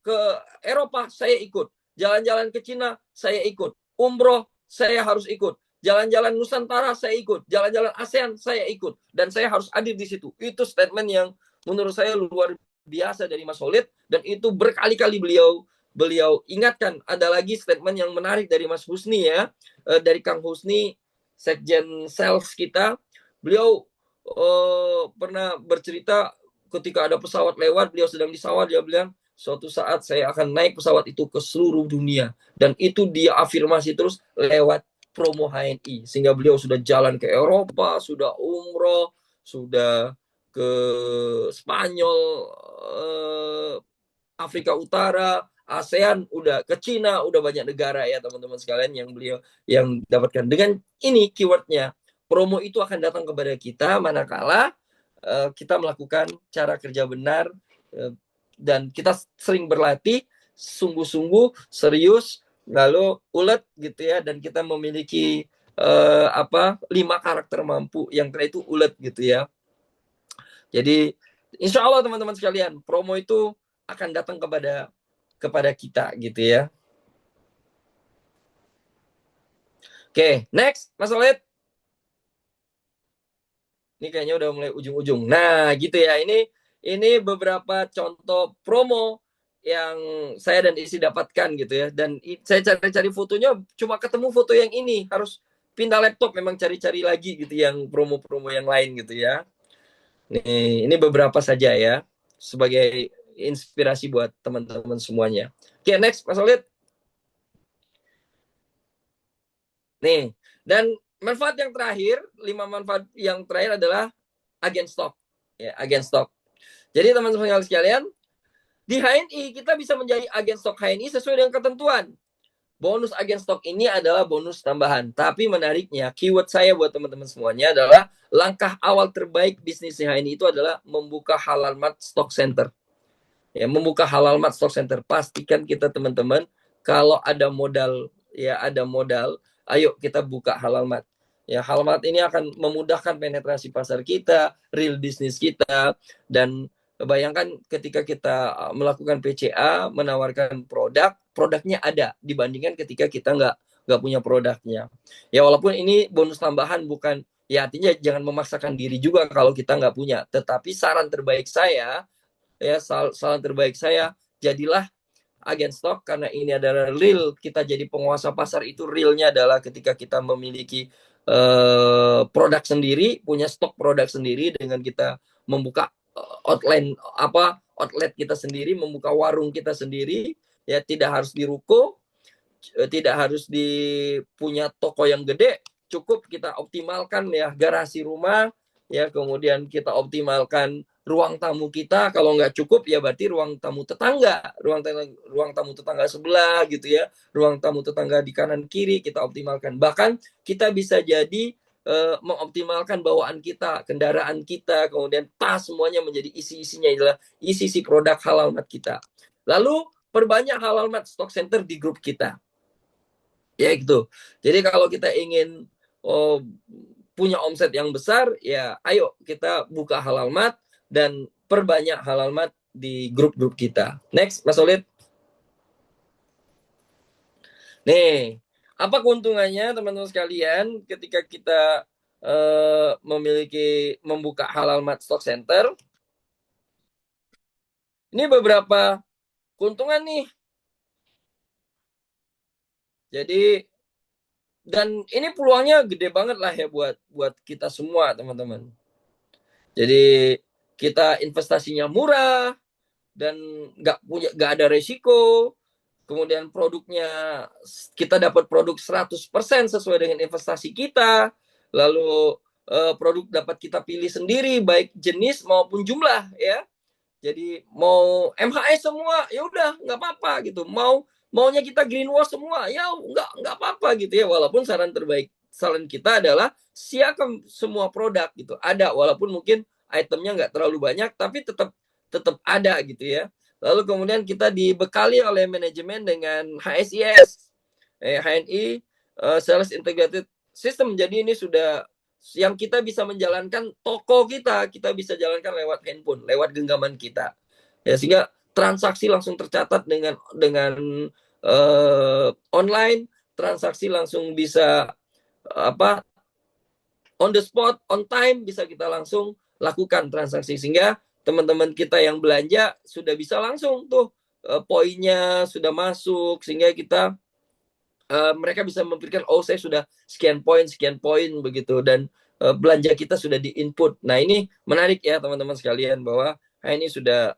ke Eropa, saya ikut. Jalan-jalan ke Cina, saya ikut. Umroh, saya harus ikut. Jalan-jalan Nusantara, saya ikut. Jalan-jalan ASEAN, saya ikut. Dan saya harus hadir di situ. Itu statement yang menurut saya luar biasa dari Mas Holid, dan itu berkali-kali beliau ingatkan. Ada lagi statement yang menarik dari Mas Husni ya, dari Kang Husni, Sekjen Sales kita. Beliau pernah bercerita ketika ada pesawat lewat, beliau sedang di pesawat, dia bilang, suatu saat saya akan naik pesawat itu ke seluruh dunia. Dan itu dia afirmasi terus lewat promo HNI. Sehingga beliau sudah jalan ke Eropa, sudah umroh, sudah ke Spanyol, Afrika Utara, ASEAN, udah ke Cina, udah banyak negara ya teman-teman sekalian yang beliau yang dapatkan. Dengan ini keywordnya, promo itu akan datang kepada kita manakala kita melakukan cara kerja benar, dan kita sering berlatih, sungguh-sungguh, serius, lalu ulet gitu ya, dan kita memiliki 5 karakter mampu yang itu ulet gitu ya. Jadi insya Allah teman-teman sekalian, promo itu akan datang kepada kita gitu ya. Oke, next Mas Oled. Ini kayaknya udah mulai ujung-ujung. Nah, gitu ya. Ini beberapa contoh promo yang saya dan istri dapatkan gitu ya. Dan saya cari-cari fotonya, cuma ketemu foto yang ini. Harus pindah laptop, memang cari-cari lagi gitu yang promo-promo yang lain gitu ya. Nih, ini beberapa saja ya, sebagai inspirasi buat teman-teman semuanya. Oke, next Mas Olid. Nih, dan manfaat yang terakhir, 5 manfaat yang terakhir adalah agen stok. Ya, agen stok. Jadi teman-teman sekalian, di HNI kita bisa menjadi agen stok HNI sesuai dengan ketentuan. Bonus agen stok ini adalah bonus tambahan. Tapi menariknya, keyword saya buat teman-teman semuanya adalah langkah awal terbaik bisnis HNI itu adalah membuka Halal Mart Stock Center. Ya, membuka Halal Mart Stock Center. Pastikan kita teman-teman, kalau ada modal, ayo kita buka Halal Mart. Ya, Halal Mart ini akan memudahkan penetrasi pasar kita, real bisnis kita, dan bayangkan ketika kita melakukan PCA, menawarkan produknya ada dibandingkan ketika kita nggak punya produknya. Ya, walaupun ini bonus tambahan, bukan ya, artinya jangan memaksakan diri juga kalau kita nggak punya. Tetapi saran terbaik saya, jadilah agen stok, karena ini adalah real. Kita jadi penguasa pasar itu realnya adalah ketika kita memiliki produk sendiri, punya stok produk sendiri, dengan kita membuka outlet kita sendiri, membuka warung kita sendiri, ya, tidak harus di ruko, tidak harus punya toko yang gede, cukup kita optimalkan ya garasi rumah, ya, kemudian kita optimalkan ruang tamu kita. Kalau nggak cukup ya berarti ruang tamu tetangga, ruang tamu tetangga sebelah gitu ya, ruang tamu tetangga di kanan kiri kita optimalkan. Bahkan kita bisa jadi mengoptimalkan bawaan kita, kendaraan kita, kemudian tas, semuanya menjadi isi-isinya adalah isi-isi produk halal mat kita. Lalu perbanyak halal mat stock center di grup kita. Ya gitu. Jadi kalau kita ingin punya omset yang besar, ya ayo kita buka halal mat dan perbanyak halal mat di grup-grup kita. Next, Mas Solid. Nih, apa keuntungannya teman-teman sekalian ketika kita membuka halal mat stock center? Ini beberapa keuntungan nih. Jadi, dan ini peluangnya gede banget lah ya buat kita semua teman-teman. Jadi kita investasinya murah dan nggak ada resiko. Kemudian produknya kita dapat produk 100% sesuai dengan investasi kita. Lalu produk dapat kita pilih sendiri baik jenis maupun jumlah ya. Jadi mau MHS semua ya udah nggak apa-apa gitu. Maunya kita greenwash semua ya nggak apa-apa gitu ya. Walaupun saran kita adalah siapkan semua produk gitu. Ada walaupun mungkin itemnya nggak terlalu banyak tapi tetap ada gitu ya. Lalu kemudian kita dibekali oleh manajemen dengan HSIS, HNI, Sales Integrated System. Jadi ini sudah yang kita bisa menjalankan toko kita bisa jalankan lewat handphone, lewat genggaman kita. Ya, sehingga transaksi langsung tercatat dengan online, transaksi langsung bisa on the spot, on time, bisa kita langsung lakukan transaksi. Sehingga teman-teman kita yang belanja sudah bisa langsung tuh poinnya sudah masuk, sehingga kita mereka bisa memberikan saya sudah sekian poin begitu, dan belanja kita sudah di input. Nah ini menarik ya teman-teman sekalian bahwa ini sudah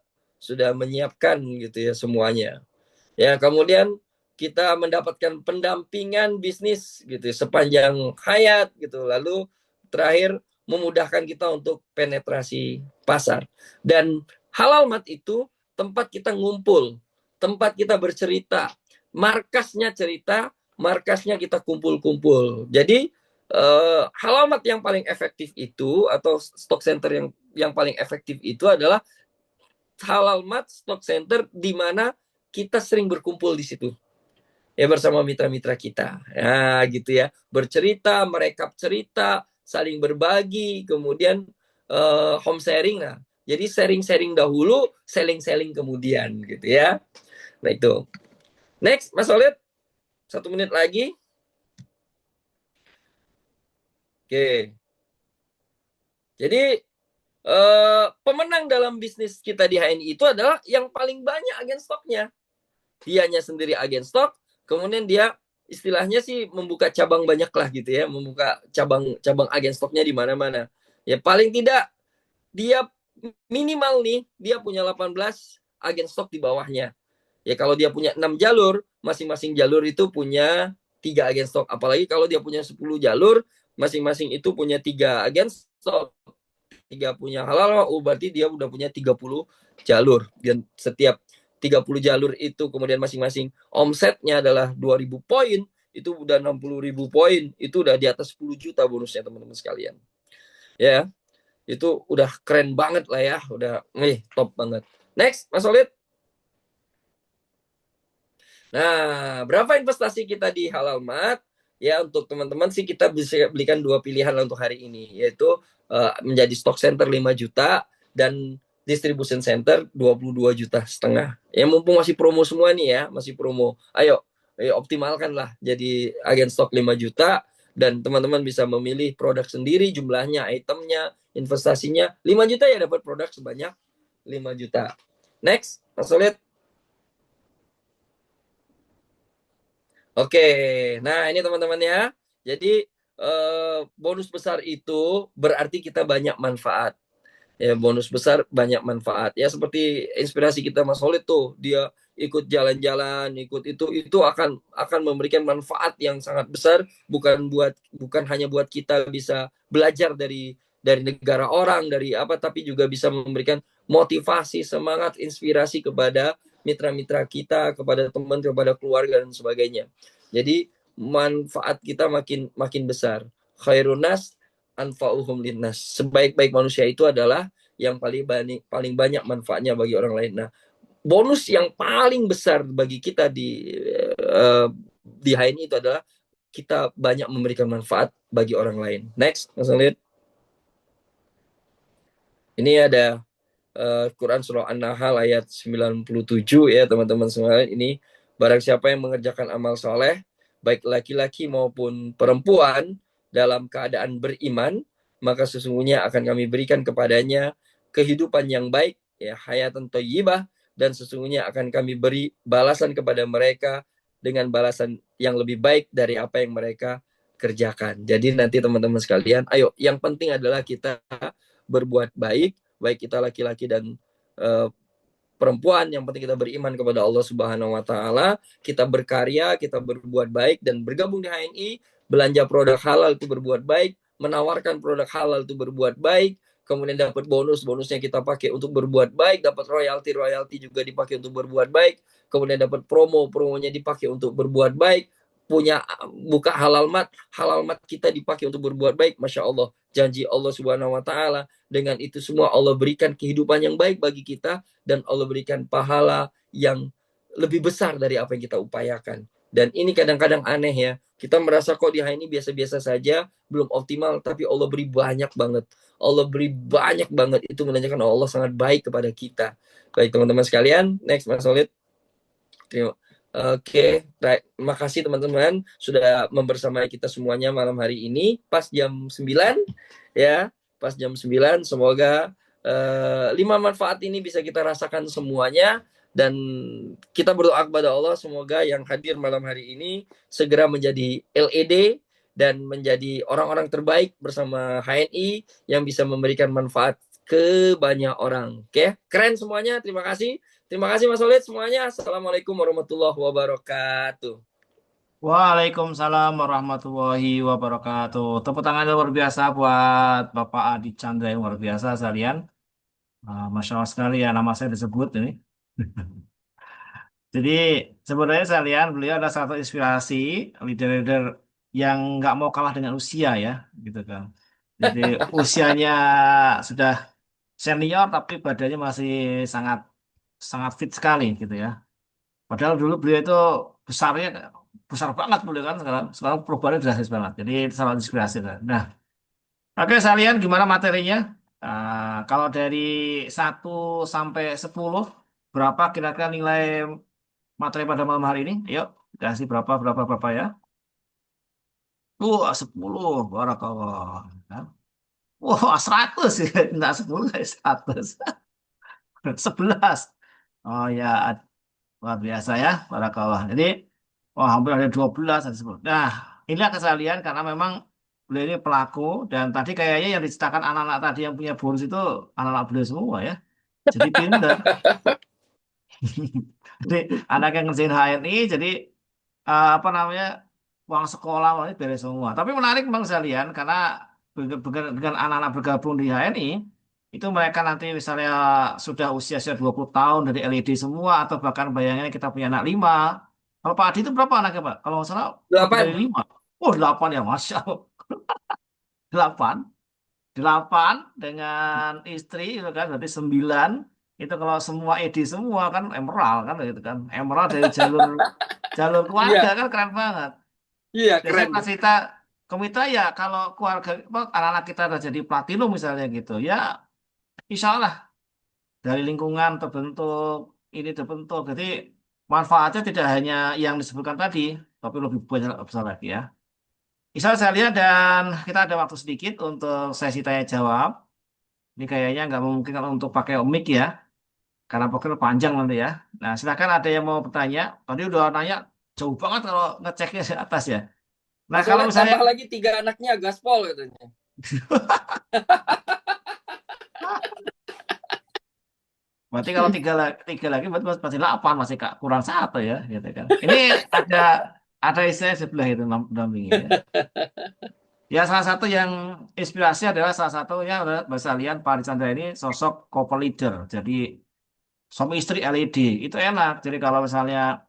menyiapkan gitu ya semuanya. Ya kemudian kita mendapatkan pendampingan bisnis gitu ya, sepanjang hayat gitu. Lalu terakhir memudahkan kita untuk penetrasi pasar. Dan halal mat itu tempat kita ngumpul, tempat kita bercerita, markasnya cerita, markasnya kita kumpul-kumpul. Jadi halal mat yang paling efektif itu atau stock center yang paling efektif itu adalah halal mat stock center di mana kita sering berkumpul di situ ya bersama mitra-mitra kita. Ya gitu ya, bercerita, merekap cerita, saling berbagi, kemudian home sharing. Nah, jadi sharing-sharing dahulu, selling-selling kemudian gitu ya. Nah itu. Next, Mas Solid. 1 menit lagi. Oke. Jadi pemenang dalam bisnis kita di HNI itu adalah yang paling banyak agen stoknya. Dianya sendiri agen stok, kemudian dia istilahnya sih membuka cabang banyak lah gitu ya, membuka cabang agen stoknya di mana-mana. Ya paling tidak dia minimal nih dia punya 18 agen stok di bawahnya. Ya kalau dia punya 6 jalur, masing-masing jalur itu punya 3 agen stok. Apalagi kalau dia punya 10 jalur, masing-masing itu punya 3 agen stok. 3 punya halal, berarti dia udah punya 30 jalur. Dan setiap 30 jalur itu kemudian masing-masing omsetnya adalah 2.000 poin, itu udah 60.000 poin, itu udah di atas 10 juta bonusnya teman-teman sekalian. Ya, itu udah keren banget lah ya, udah top banget. Next, Mas Solid. Nah, berapa investasi kita di halal mat? Ya, untuk teman-teman sih kita bisa belikan 2 pilihan untuk hari ini, yaitu menjadi stock center 5 juta dan distribution center 22,5 juta. Ya mumpung masih promo semua nih ya, masih promo. Ayo optimalkan lah jadi agen stok 5 juta dan teman-teman bisa memilih produk sendiri, jumlahnya, itemnya, investasinya. 5 juta ya dapat produk sebanyak 5 juta. Next, Mas Solid. Oke, nah ini teman-teman ya. Jadi bonus besar itu berarti kita banyak manfaat. Ya, bonus besar banyak manfaat. Ya seperti inspirasi kita Mas Solid tuh, dia ikut jalan-jalan, ikut itu akan memberikan manfaat yang sangat besar, bukan hanya buat kita bisa belajar dari dari negara orang, dari apa, tapi juga bisa memberikan motivasi, semangat, inspirasi kepada mitra-mitra kita, kepada teman, kepada keluarga dan sebagainya. Jadi manfaat kita makin makin besar. Khairunas anfa'uhum linnas. Sebaik-baik manusia itu adalah yang paling banyak manfaatnya bagi orang lain. Nah, bonus yang paling besar bagi kita di HNI itu adalah kita banyak memberikan manfaat bagi orang lain. Next, Mas Khalid. Ini ada Quran surah An-Nahl ayat 97 ya teman-teman semua. Ini barang siapa yang mengerjakan amal soleh, baik laki-laki maupun perempuan dalam keadaan beriman, maka sesungguhnya akan kami berikan kepadanya kehidupan yang baik, ya, hayatan thayyibah, dan sesungguhnya akan kami beri balasan kepada mereka dengan balasan yang lebih baik dari apa yang mereka kerjakan. Jadi nanti teman-teman sekalian, ayo, yang penting adalah kita berbuat baik, baik kita laki-laki dan perempuan. Yang penting kita beriman kepada Allah Subhanahu wa taala, kita berkarya, kita berbuat baik, dan bergabung di HNI, belanja produk halal itu berbuat baik, menawarkan produk halal itu berbuat baik, kemudian dapat bonusnya kita pakai untuk berbuat baik, dapat royalti juga dipakai untuk berbuat baik, kemudian dapat promonya dipakai untuk berbuat baik, punya buka halal mat kita dipakai untuk berbuat baik. Masya Allah, janji Allah Subhanahu wa taala, dengan itu semua Allah berikan kehidupan yang baik bagi kita, dan Allah berikan pahala yang lebih besar dari apa yang kita upayakan. Dan ini kadang-kadang aneh ya, kita merasa kok di ini biasa-biasa saja, belum optimal, tapi Allah beri banyak banget. Allah beri banyak banget, itu menandakan Allah sangat baik kepada kita. Baik teman-teman sekalian, next Mas Solid. Oke, terima kasih teman-teman sudah membersamai kita semuanya malam hari ini pas jam 9 ya, pas jam 9. Semoga 5 manfaat ini bisa kita rasakan semuanya, dan kita berdoa kepada Allah semoga yang hadir malam hari ini segera menjadi LED dan menjadi orang-orang terbaik bersama HNI yang bisa memberikan manfaat ke banyak orang. Oke, keren semuanya. Terima kasih. Terima kasih Mas Solid semuanya. Assalamualaikum warahmatullahi wabarakatuh. Waalaikumsalam warahmatullahi wabarakatuh. Tepuk tangan luar biasa buat Bapak Adi Chandra yang luar biasa sekalian. Masya Allah sekali ya nama saya disebut ini. Jadi sebenarnya sekalian beliau adalah satu inspirasi leader-leader yang nggak mau kalah dengan usia ya, gitu kan. Jadi usianya sudah senior tapi badannya masih sangat sangat fit sekali gitu ya. Padahal dulu beliau itu besarnya besar banget beliau kan, sekarang perubahannya drastis banget. Jadi itu sangat inspirasi kan. Nah, oke sekalian gimana materinya? Kalau dari 1 sampai 10 berapa kira-kira nilai materi pada malam hari ini? Yuk, kasih berapa, berapa, berapa ya? 10, barakallah. Kan? Wah, 100 ya. Enggak 10, kayak 100. 11. Oh ya, luar biasa ya, barakallah. Jadi, wah hampir ada 12, ada 10. Nah, inilah kesalahan karena memang beliau ini pelaku, dan tadi kayaknya yang diceritakan anak-anak tadi yang punya bonus itu anak-anak beliau semua ya. Jadi pinter. Jadi anak yang ngerjain HNI, jadi apa namanya uang sekolah ini beres semua. Tapi menarik bang sekalian karena dengan anak-anak bergabung di HNI itu mereka nanti misalnya sudah usia 20 tahun dari LED semua, atau bahkan bayangin kita punya anak 5. Kalau Pak Adi itu berapa anaknya Pak? Kalau nggak salah lebih dari 8. 5. Oh 8 ya Masya Allah. 8. 8 dengan istri itu kan berarti 9. Itu kalau semua ED semua kan emerald kan gitu kan. Emerald dari jalur jalur keluarga Iya, kan keren banget. iya Biasanya keren. pas kita ke mitra ya kalau keluarga apa, anak-anak kita udah jadi platinum misalnya gitu ya, insya Allah dari lingkungan terbentuk, ini terbentuk. Jadi manfaatnya tidak hanya yang disebutkan tadi, tapi lebih banyak besar lagi ya. Insya Allah saya lihat, dan kita ada waktu sedikit untuk sesi tanya jawab. Ini kayaknya nggak memungkinkan untuk pakai mic ya, karena pokoknya panjang nanti ya. Nah silakan ada yang mau bertanya. Tadi udah nanya jauh banget kalau ngeceknya di atas ya. Nah Mas kalau Solid misalnya tambah lagi 3 anaknya gaspol katanya. berarti kalau tiga lagi berarti masih 8, masih kurang 1 ya, gitu kan. Ini ada istrinya sebelah itu dampingi ya. Ya salah satu yang inspirasi adalah salah satunya adalah bahasa lian Pak Archandra ini sosok couple leader. Jadi suami istri LED itu enak. Jadi kalau misalnya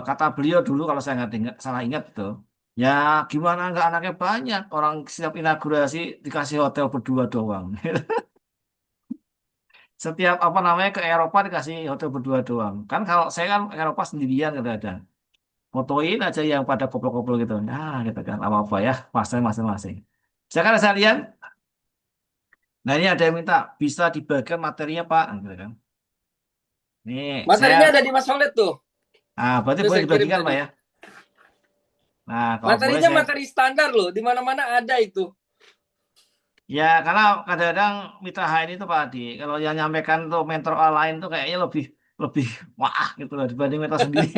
kata beliau dulu kalau saya nggak salah ingat tuh, ya gimana nggak anaknya banyak orang setiap inaugurasi dikasih hotel berdua doang. Setiap apa namanya ke Eropa dikasih hotel berdua doang. Kan kalau saya kan Eropa sendirian kadang-kadang. Fotoin aja yang pada koplo-koplo gitu. Nah, gitu kan apa-apa ya, masing-masing. Saya kan saya lihat, nah ini ada yang minta bisa dibagikan materinya Pak, gitu kan. Ini Materinya ada saya, di Mas Khalid tuh. berarti Udah boleh saya kirim dibagikan Pak tadi. ya. Nah, kalau boleh Materinya saya, materi standar loh, di mana-mana ada itu. ya karena kadang-kadang mitra HN itu Pak Adi, kalau yang nyampaikan tuh mentor lain tuh kayaknya lebih lebih wah gitu loh dibanding mentor sendiri.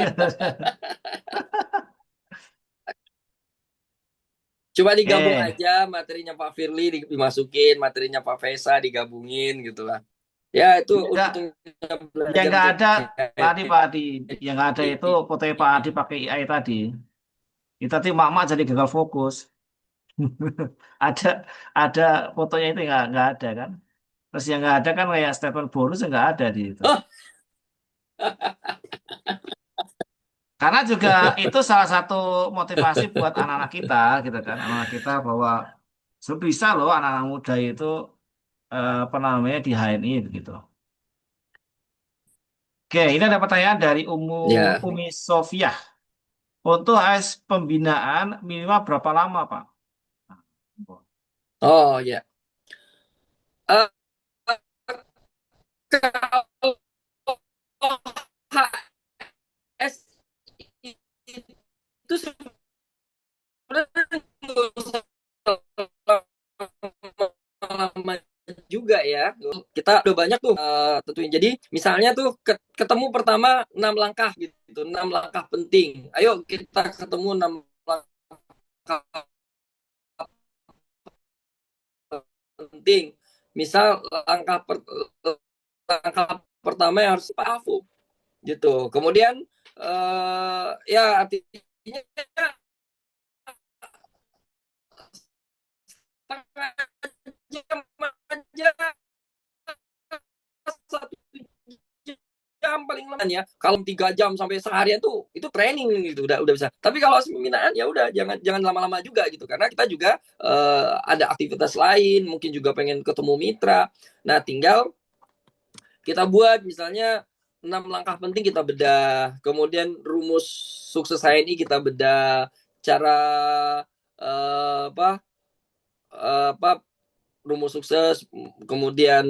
Coba digabung Eh, aja materinya Pak Firly dimasukin, materinya Pak Fesa digabungin gitu lah. Ya itu ya enggak, untungnya ya belajar nggak ada tadi jadi Pak Adi, yang nggak ada itu fotonya Pak Adi pakai AI tadi. Kita tuh mak-mak jadi gagal fokus. Ada ada fotonya itu nggak ada kan. Terus yang nggak ada kan kayak statement bonus yang nggak ada di itu. oh Karena juga itu salah satu motivasi buat anak-anak kita gitu kan. Anak-anak kita bahwa bisa loh anak-anak muda itu apa namanya di HNI begitu. Oke, ini ada pertanyaan dari ya. Umi Sofia. Untuk AS pembinaan minimal berapa lama, Pak? Oh ya. Eh, Kalau HS itu sebenarnya nggak usah lama juga ya. Kita udah banyak tuh tentuin. Jadi misalnya tuh ketemu pertama 6 langkah gitu, 6 langkah penting. Ayo kita ketemu 6 langkah penting. Misal langkah pertama yang harus Pak Afu gitu. Kemudian ya artinya setengah jam aja, satu jam paling lama ya. Kalau 3 jam sampai seharian tuh itu training gitu, udah bisa. Tapi kalau pembinaan ya udah jangan jangan lama-lama juga gitu karena kita juga ada aktivitas lain, mungkin juga pengen ketemu mitra. Nah, tinggal kita buat misalnya 6 langkah penting kita bedah, kemudian rumus sukses HNI kita bedah, cara apa apa rumus sukses, kemudian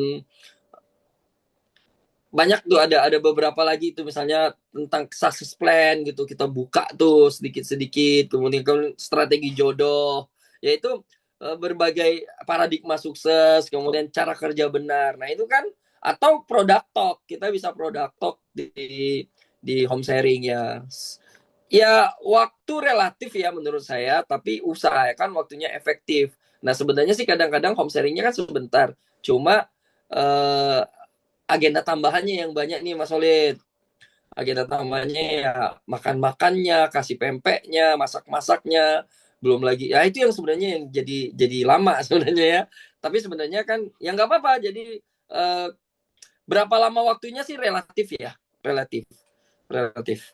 banyak tuh ada beberapa lagi tuh misalnya tentang success plan gitu kita buka tuh sedikit-sedikit, kemudian strategi jodoh yaitu berbagai paradigma sukses, kemudian cara kerja benar. Nah itu kan atau product talk, kita bisa product talk di home sharing ya. Ya waktu relatif ya menurut saya, tapi usahakan waktunya efektif. Nah sebenarnya sih kadang-kadang home sharingnya kan sebentar, cuma eh, agenda tambahannya yang banyak nih Mas Solid. Agenda tambahannya ya makan-makannya, kasih pempeknya, masak-masaknya, belum lagi. Ya itu yang sebenarnya yang jadi lama sebenarnya ya. Tapi sebenarnya kan ya nggak apa-apa. Jadi eh, berapa lama waktunya sih relatif ya, relatif, relatif.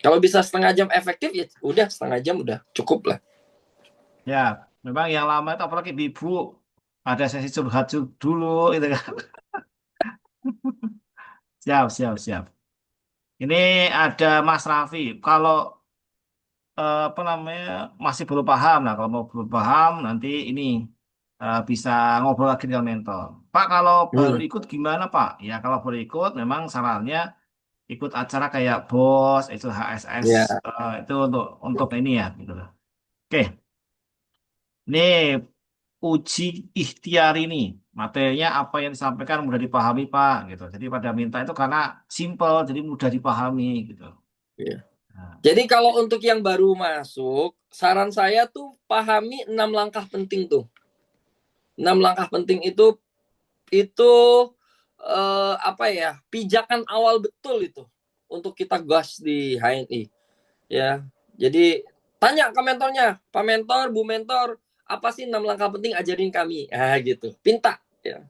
Kalau bisa setengah jam efektif ya udah setengah jam udah cukup lah. Ya, memang yang lama itu apalagi di ibu ada sesi curhat dulu itu kan. Siap, siap, siap. Ini ada Mas Raffi. Kalau apa namanya masih belum paham, nah kalau mau belum paham nanti ini bisa ngobrol lagi dengan mentor. Pak, kalau baru Hmm. ikut gimana Pak? Ya kalau baru ikut memang sarannya ikut acara kayak BOS, itu HSS, Ya, itu untuk ini ya gitu loh. Oke, ini uji ikhtiar ini materinya apa yang disampaikan mudah dipahami Pak gitu. Jadi pada minta itu karena simple, jadi mudah dipahami gitu. ya. Nah, Jadi kalau untuk yang baru masuk, saran saya tuh pahami 6 langkah penting tuh. 6 langkah penting itu apa ya, pijakan awal betul itu untuk kita gas di HNI ya. Jadi Tanya ke mentornya, Pak Mentor, Bu Mentor, apa sih 6 langkah penting ajarin kami? Gitu. Pinta. Ya.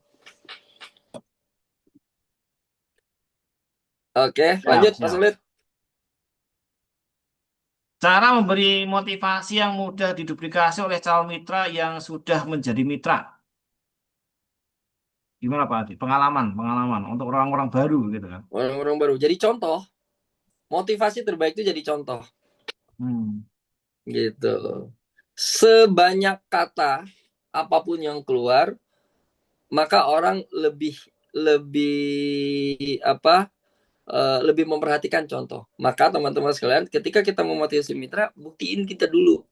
Oke, Siap, lanjut Pak siap. Sulit. Cara memberi motivasi yang mudah diduplikasi oleh calon mitra yang sudah menjadi mitra. Gimana Pak Adi? Pengalaman untuk orang-orang baru gitu kan. Orang-orang baru. Jadi contoh, motivasi terbaik itu jadi contoh. Hmm. Gitu. Sebanyak kata apapun yang keluar, maka orang lebih lebih apa lebih memperhatikan contoh. Maka teman-teman sekalian, ketika kita memotivasi mitra, buktiin kita dulu,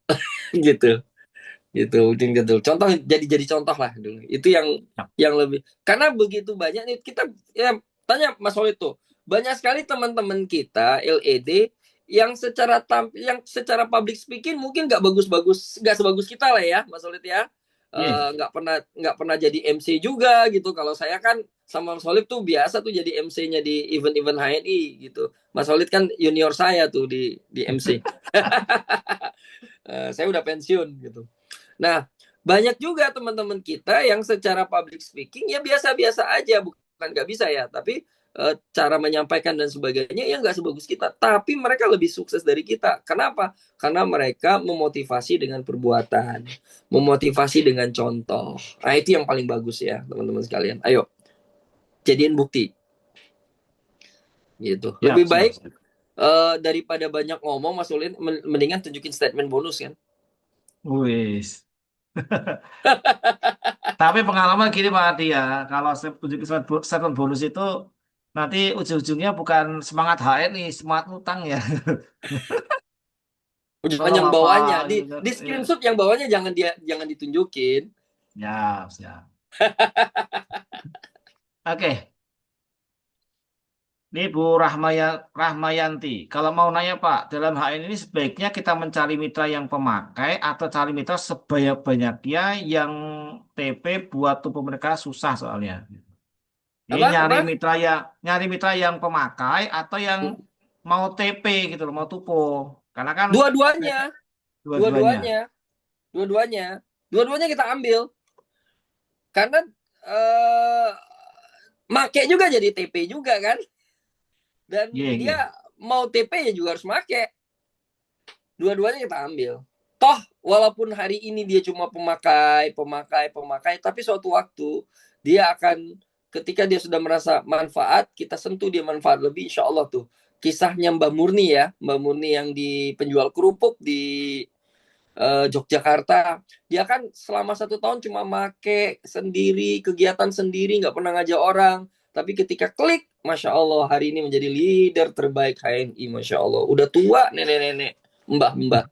gitu, gitu, buktiin kita dulu. Contoh jadi contoh lah dulu. Itu Ya. yang lebih. Karena begitu banyak nih kita ya tanya Mas Solid tuh, banyak sekali teman-teman kita LED yang secara public speaking mungkin nggak sebagus kita lah ya, Mas Solid ya. Iya. Nggak pernah jadi MC juga gitu. Kalau saya kan sama Mas Solid tuh biasa tuh jadi MC-nya di event-event HNI gitu. Mas Solid kan junior saya tuh di MC. Saya udah pensiun gitu. Nah, banyak juga teman-teman kita yang secara public speaking ya biasa-biasa aja, bukan nggak bisa ya, tapi cara menyampaikan dan sebagainya ya nggak sebagus kita. Tapi mereka lebih sukses dari kita. Kenapa? Karena mereka memotivasi dengan perbuatan, memotivasi dengan contoh. Nah, itu yang paling bagus ya, teman-teman sekalian. Ayo, jadiin bukti. Gitu. Siap, Lebih siap, baik siap. daripada banyak ngomong, Mas Ulin, mendingan tunjukin statement bonus kan. Wis. Tapi pengalaman gini Pak Adi ya, kalau saya tunjukin statement bonus itu nanti ujung-ujungnya bukan semangat HNI, semangat utang ya. Jangan Tolong yang apa bawahnya gitu di kan. di Iya. screenshot, yang bawahnya jangan ditunjukin. Siap, siap. Oke, ini Bu Rahmayanti. Kalau mau nanya Pak, dalam hal ini sebaiknya kita mencari mitra yang pemakai atau cari mitra sebanyak-banyaknya yang TP buat tubuh mereka susah soalnya. Ini Apa? nyari mitra yang pemakai atau yang mau TP gitu loh, mau tupo. Karena kan mereka Dua-duanya, dua-duanya. dua-duanya, dua-duanya, dua-duanya kita ambil karena eh make juga jadi TP juga kan, dan Iya, iya. dia mau TP ya juga harus make. Dua-duanya kita ambil. Toh walaupun hari ini dia cuma pemakai, tapi suatu waktu dia akan, ketika dia sudah merasa manfaat, kita sentuh dia manfaat lebih, insya Allah tuh. Kisahnya Mbak Murni ya, Mbak Murni yang di penjual kerupuk di Yogyakarta, dia kan selama 1 tahun cuma make sendiri, kegiatan sendiri, nggak pernah ngajak orang. Tapi ketika klik, Masya Allah, hari ini menjadi leader terbaik HNI, Masya Allah. Udah tua nenek-nenek, mbah-mbah.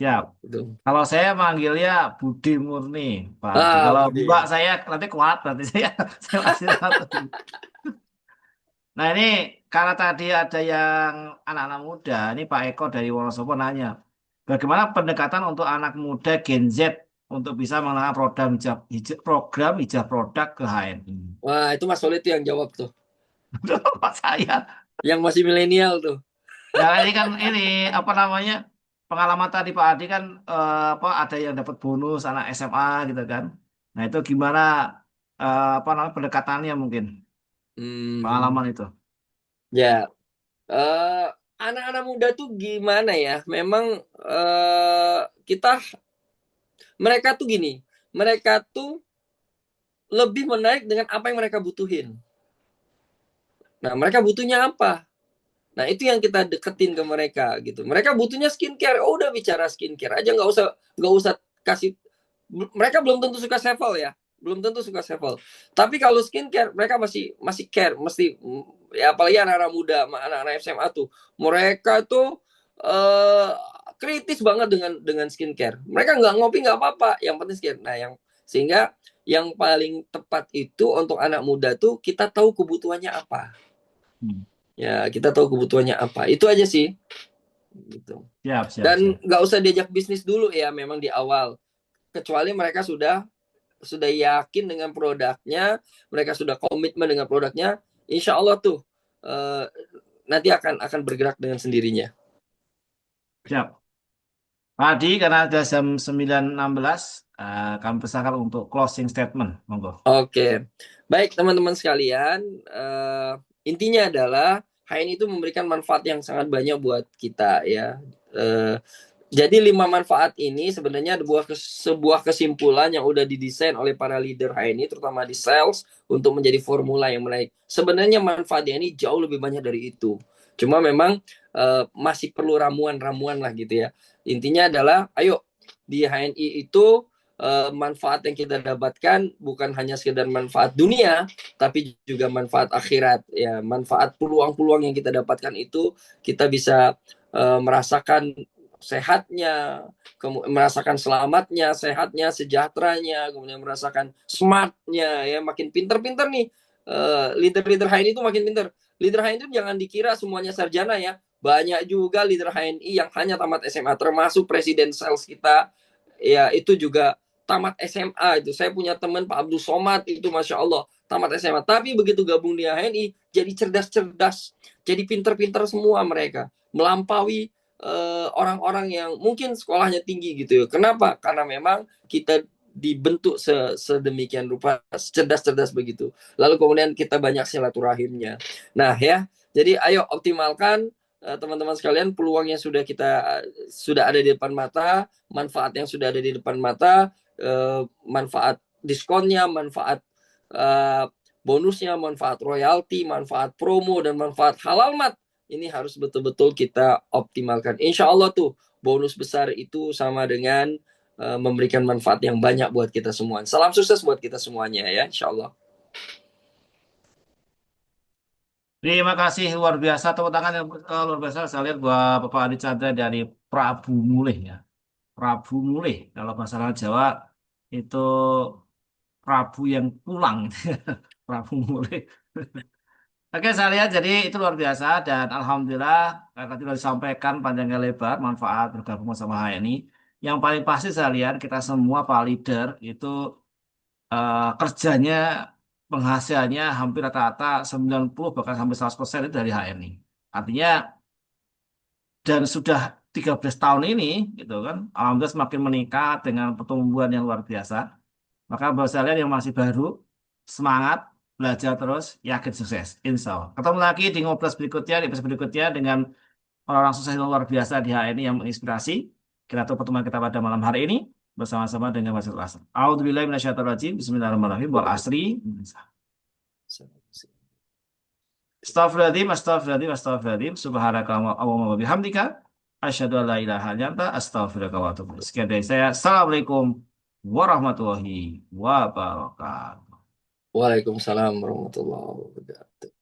Siap. Gitu. Kalau saya manggilnya Budi Murni, Pak Adi. Kalau Mbak Bude. saya nanti kuat, berarti saya masih satu. Nah ini karena tadi ada yang anak-anak muda, ini Pak Eko dari Wonosobo nanya, bagaimana pendekatan untuk anak muda Gen Z untuk bisa mengenalkan program hijab produk ke HNI? Wah, itu Mas Solid tuh yang jawab tuh. Pak saya. Yang masih milenial tuh. Ya ini kan ini apa namanya pengalaman tadi Pak Adi kan apa ada yang dapat bonus anak SMA gitu kan. Nah itu gimana apa namanya pendekatannya mungkin Hmm, pengalaman itu. ya. Eh, Anak-anak muda tuh gimana ya? Memang kita, mereka tuh gini. Mereka tuh lebih menarik dengan apa yang mereka butuhin. Nah, mereka butuhnya apa? Nah, itu yang kita deketin ke mereka gitu. Mereka butuhnya skincare. Oh, udah bicara skincare aja, nggak usah kasih. Mereka belum tentu suka sevel ya, belum tentu suka sevel. Tapi kalau skincare mereka masih masih care, mesti ya, apalagi anak-anak muda, anak-anak SMA tuh. Mereka tuh eh, kritis banget dengan skincare. Mereka nggak ngopi nggak apa-apa, yang penting skincare. Nah, sehingga yang paling tepat itu untuk anak muda tuh kita tahu kebutuhannya apa. Hmm. Ya, kita tahu kebutuhannya apa. Itu aja sih. Gitu. Siap, siap, Dan siap. nggak usah diajak bisnis dulu ya, memang di awal. Kecuali mereka sudah yakin dengan produknya, mereka sudah komitmen dengan produknya, insya Allah tuh eh, nanti akan bergerak dengan sendirinya. Siap. Tadi karena ada jam 9.16, kami persilakan untuk closing statement. Monggo. Oke, baik teman-teman sekalian, intinya adalah HN itu memberikan manfaat yang sangat banyak buat kita ya. Eh, jadi 5 manfaat ini sebenarnya sebuah kesimpulan yang udah didesain oleh para leader HNI terutama di sales untuk menjadi formula yang menaik. Sebenarnya manfaatnya ini jauh lebih banyak dari itu. Cuma memang masih perlu ramuan-ramuan lah gitu ya. Intinya adalah ayo di HNI itu manfaat yang kita dapatkan bukan hanya sekedar manfaat dunia, tapi juga manfaat akhirat. Ya, manfaat peluang-peluang yang kita dapatkan itu kita bisa merasakan sehatnya, merasakan selamatnya, sehatnya, sejahteranya, kemudian merasakan smartnya, ya makin pinter-pinter nih. Leader-leader HNI itu makin pinter. Leader HNI itu jangan dikira semuanya sarjana ya. Banyak juga leader HNI yang hanya tamat SMA, termasuk presiden sales kita. Ya itu juga tamat SMA itu. Saya punya teman Pak Abdul Somad itu Masya Allah tamat SMA. Tapi begitu gabung di HNI jadi cerdas-cerdas, jadi pinter-pinter semua mereka. Melampaui orang-orang yang mungkin sekolahnya tinggi gitu ya. Kenapa? Karena memang kita dibentuk sedemikian rupa cerdas-cerdas begitu. Lalu kemudian kita banyak silaturahimnya. Nah ya, jadi ayo optimalkan teman-teman sekalian peluang yang sudah ada di depan mata, manfaat yang sudah ada di depan mata, manfaat diskonnya, manfaat eh, bonusnya, manfaat royalti, manfaat promo dan manfaat halal mat ini harus betul-betul kita optimalkan. Insya Allah tuh bonus besar itu sama dengan memberikan manfaat yang banyak buat kita semua. Salam sukses buat kita semuanya ya, Insya Allah. Terima kasih luar biasa. Tepuk tangan yang luar biasa. Saya lihat buat Bapak Adi Chandra dari Prabu Mulih ya. Prabu Mulih. Kalau masalah Jawa itu Prabu yang pulang. Prabu Mulih. Oke, saya lihat jadi itu luar biasa dan alhamdulillah tadi sudah disampaikan panjangnya lebar manfaat bergabung sama HNI. Yang paling pasti saya lihat kita semua para leader itu kerjanya penghasilannya hampir rata-rata 90 bahkan sampai 100% itu dari HNI. Artinya dan sudah 13 tahun ini gitu kan alhamdulillah semakin meningkat dengan pertumbuhan yang luar biasa. Maka buat kalian yang masih baru, semangat, belajar terus, yakin sukses. Insya Allah. Ketemu lagi di ngobrol berikutnya, di episode berikutnya dengan orang-orang sukses yang luar biasa di HNI yang menginspirasi. Kita tutup pertemuan kita pada malam hari ini bersama-sama dengan Masjid Asr. A'udzubillahi minasyaitonirrajim. Bismillahirrahmanirrahim. Wal asri. Astagfirullahaladzim, astagfirullahaladzim, astagfirullahaladzim. Subhanakallahumma wa bihamdika. Asyhadu an la ilaha illa anta astaghfiruka wa atubu ilaik. Sekian dari saya. Assalamualaikum warahmatullahi wabarakatuh. Waalaikumsalam warahmatullahi wabarakatuh.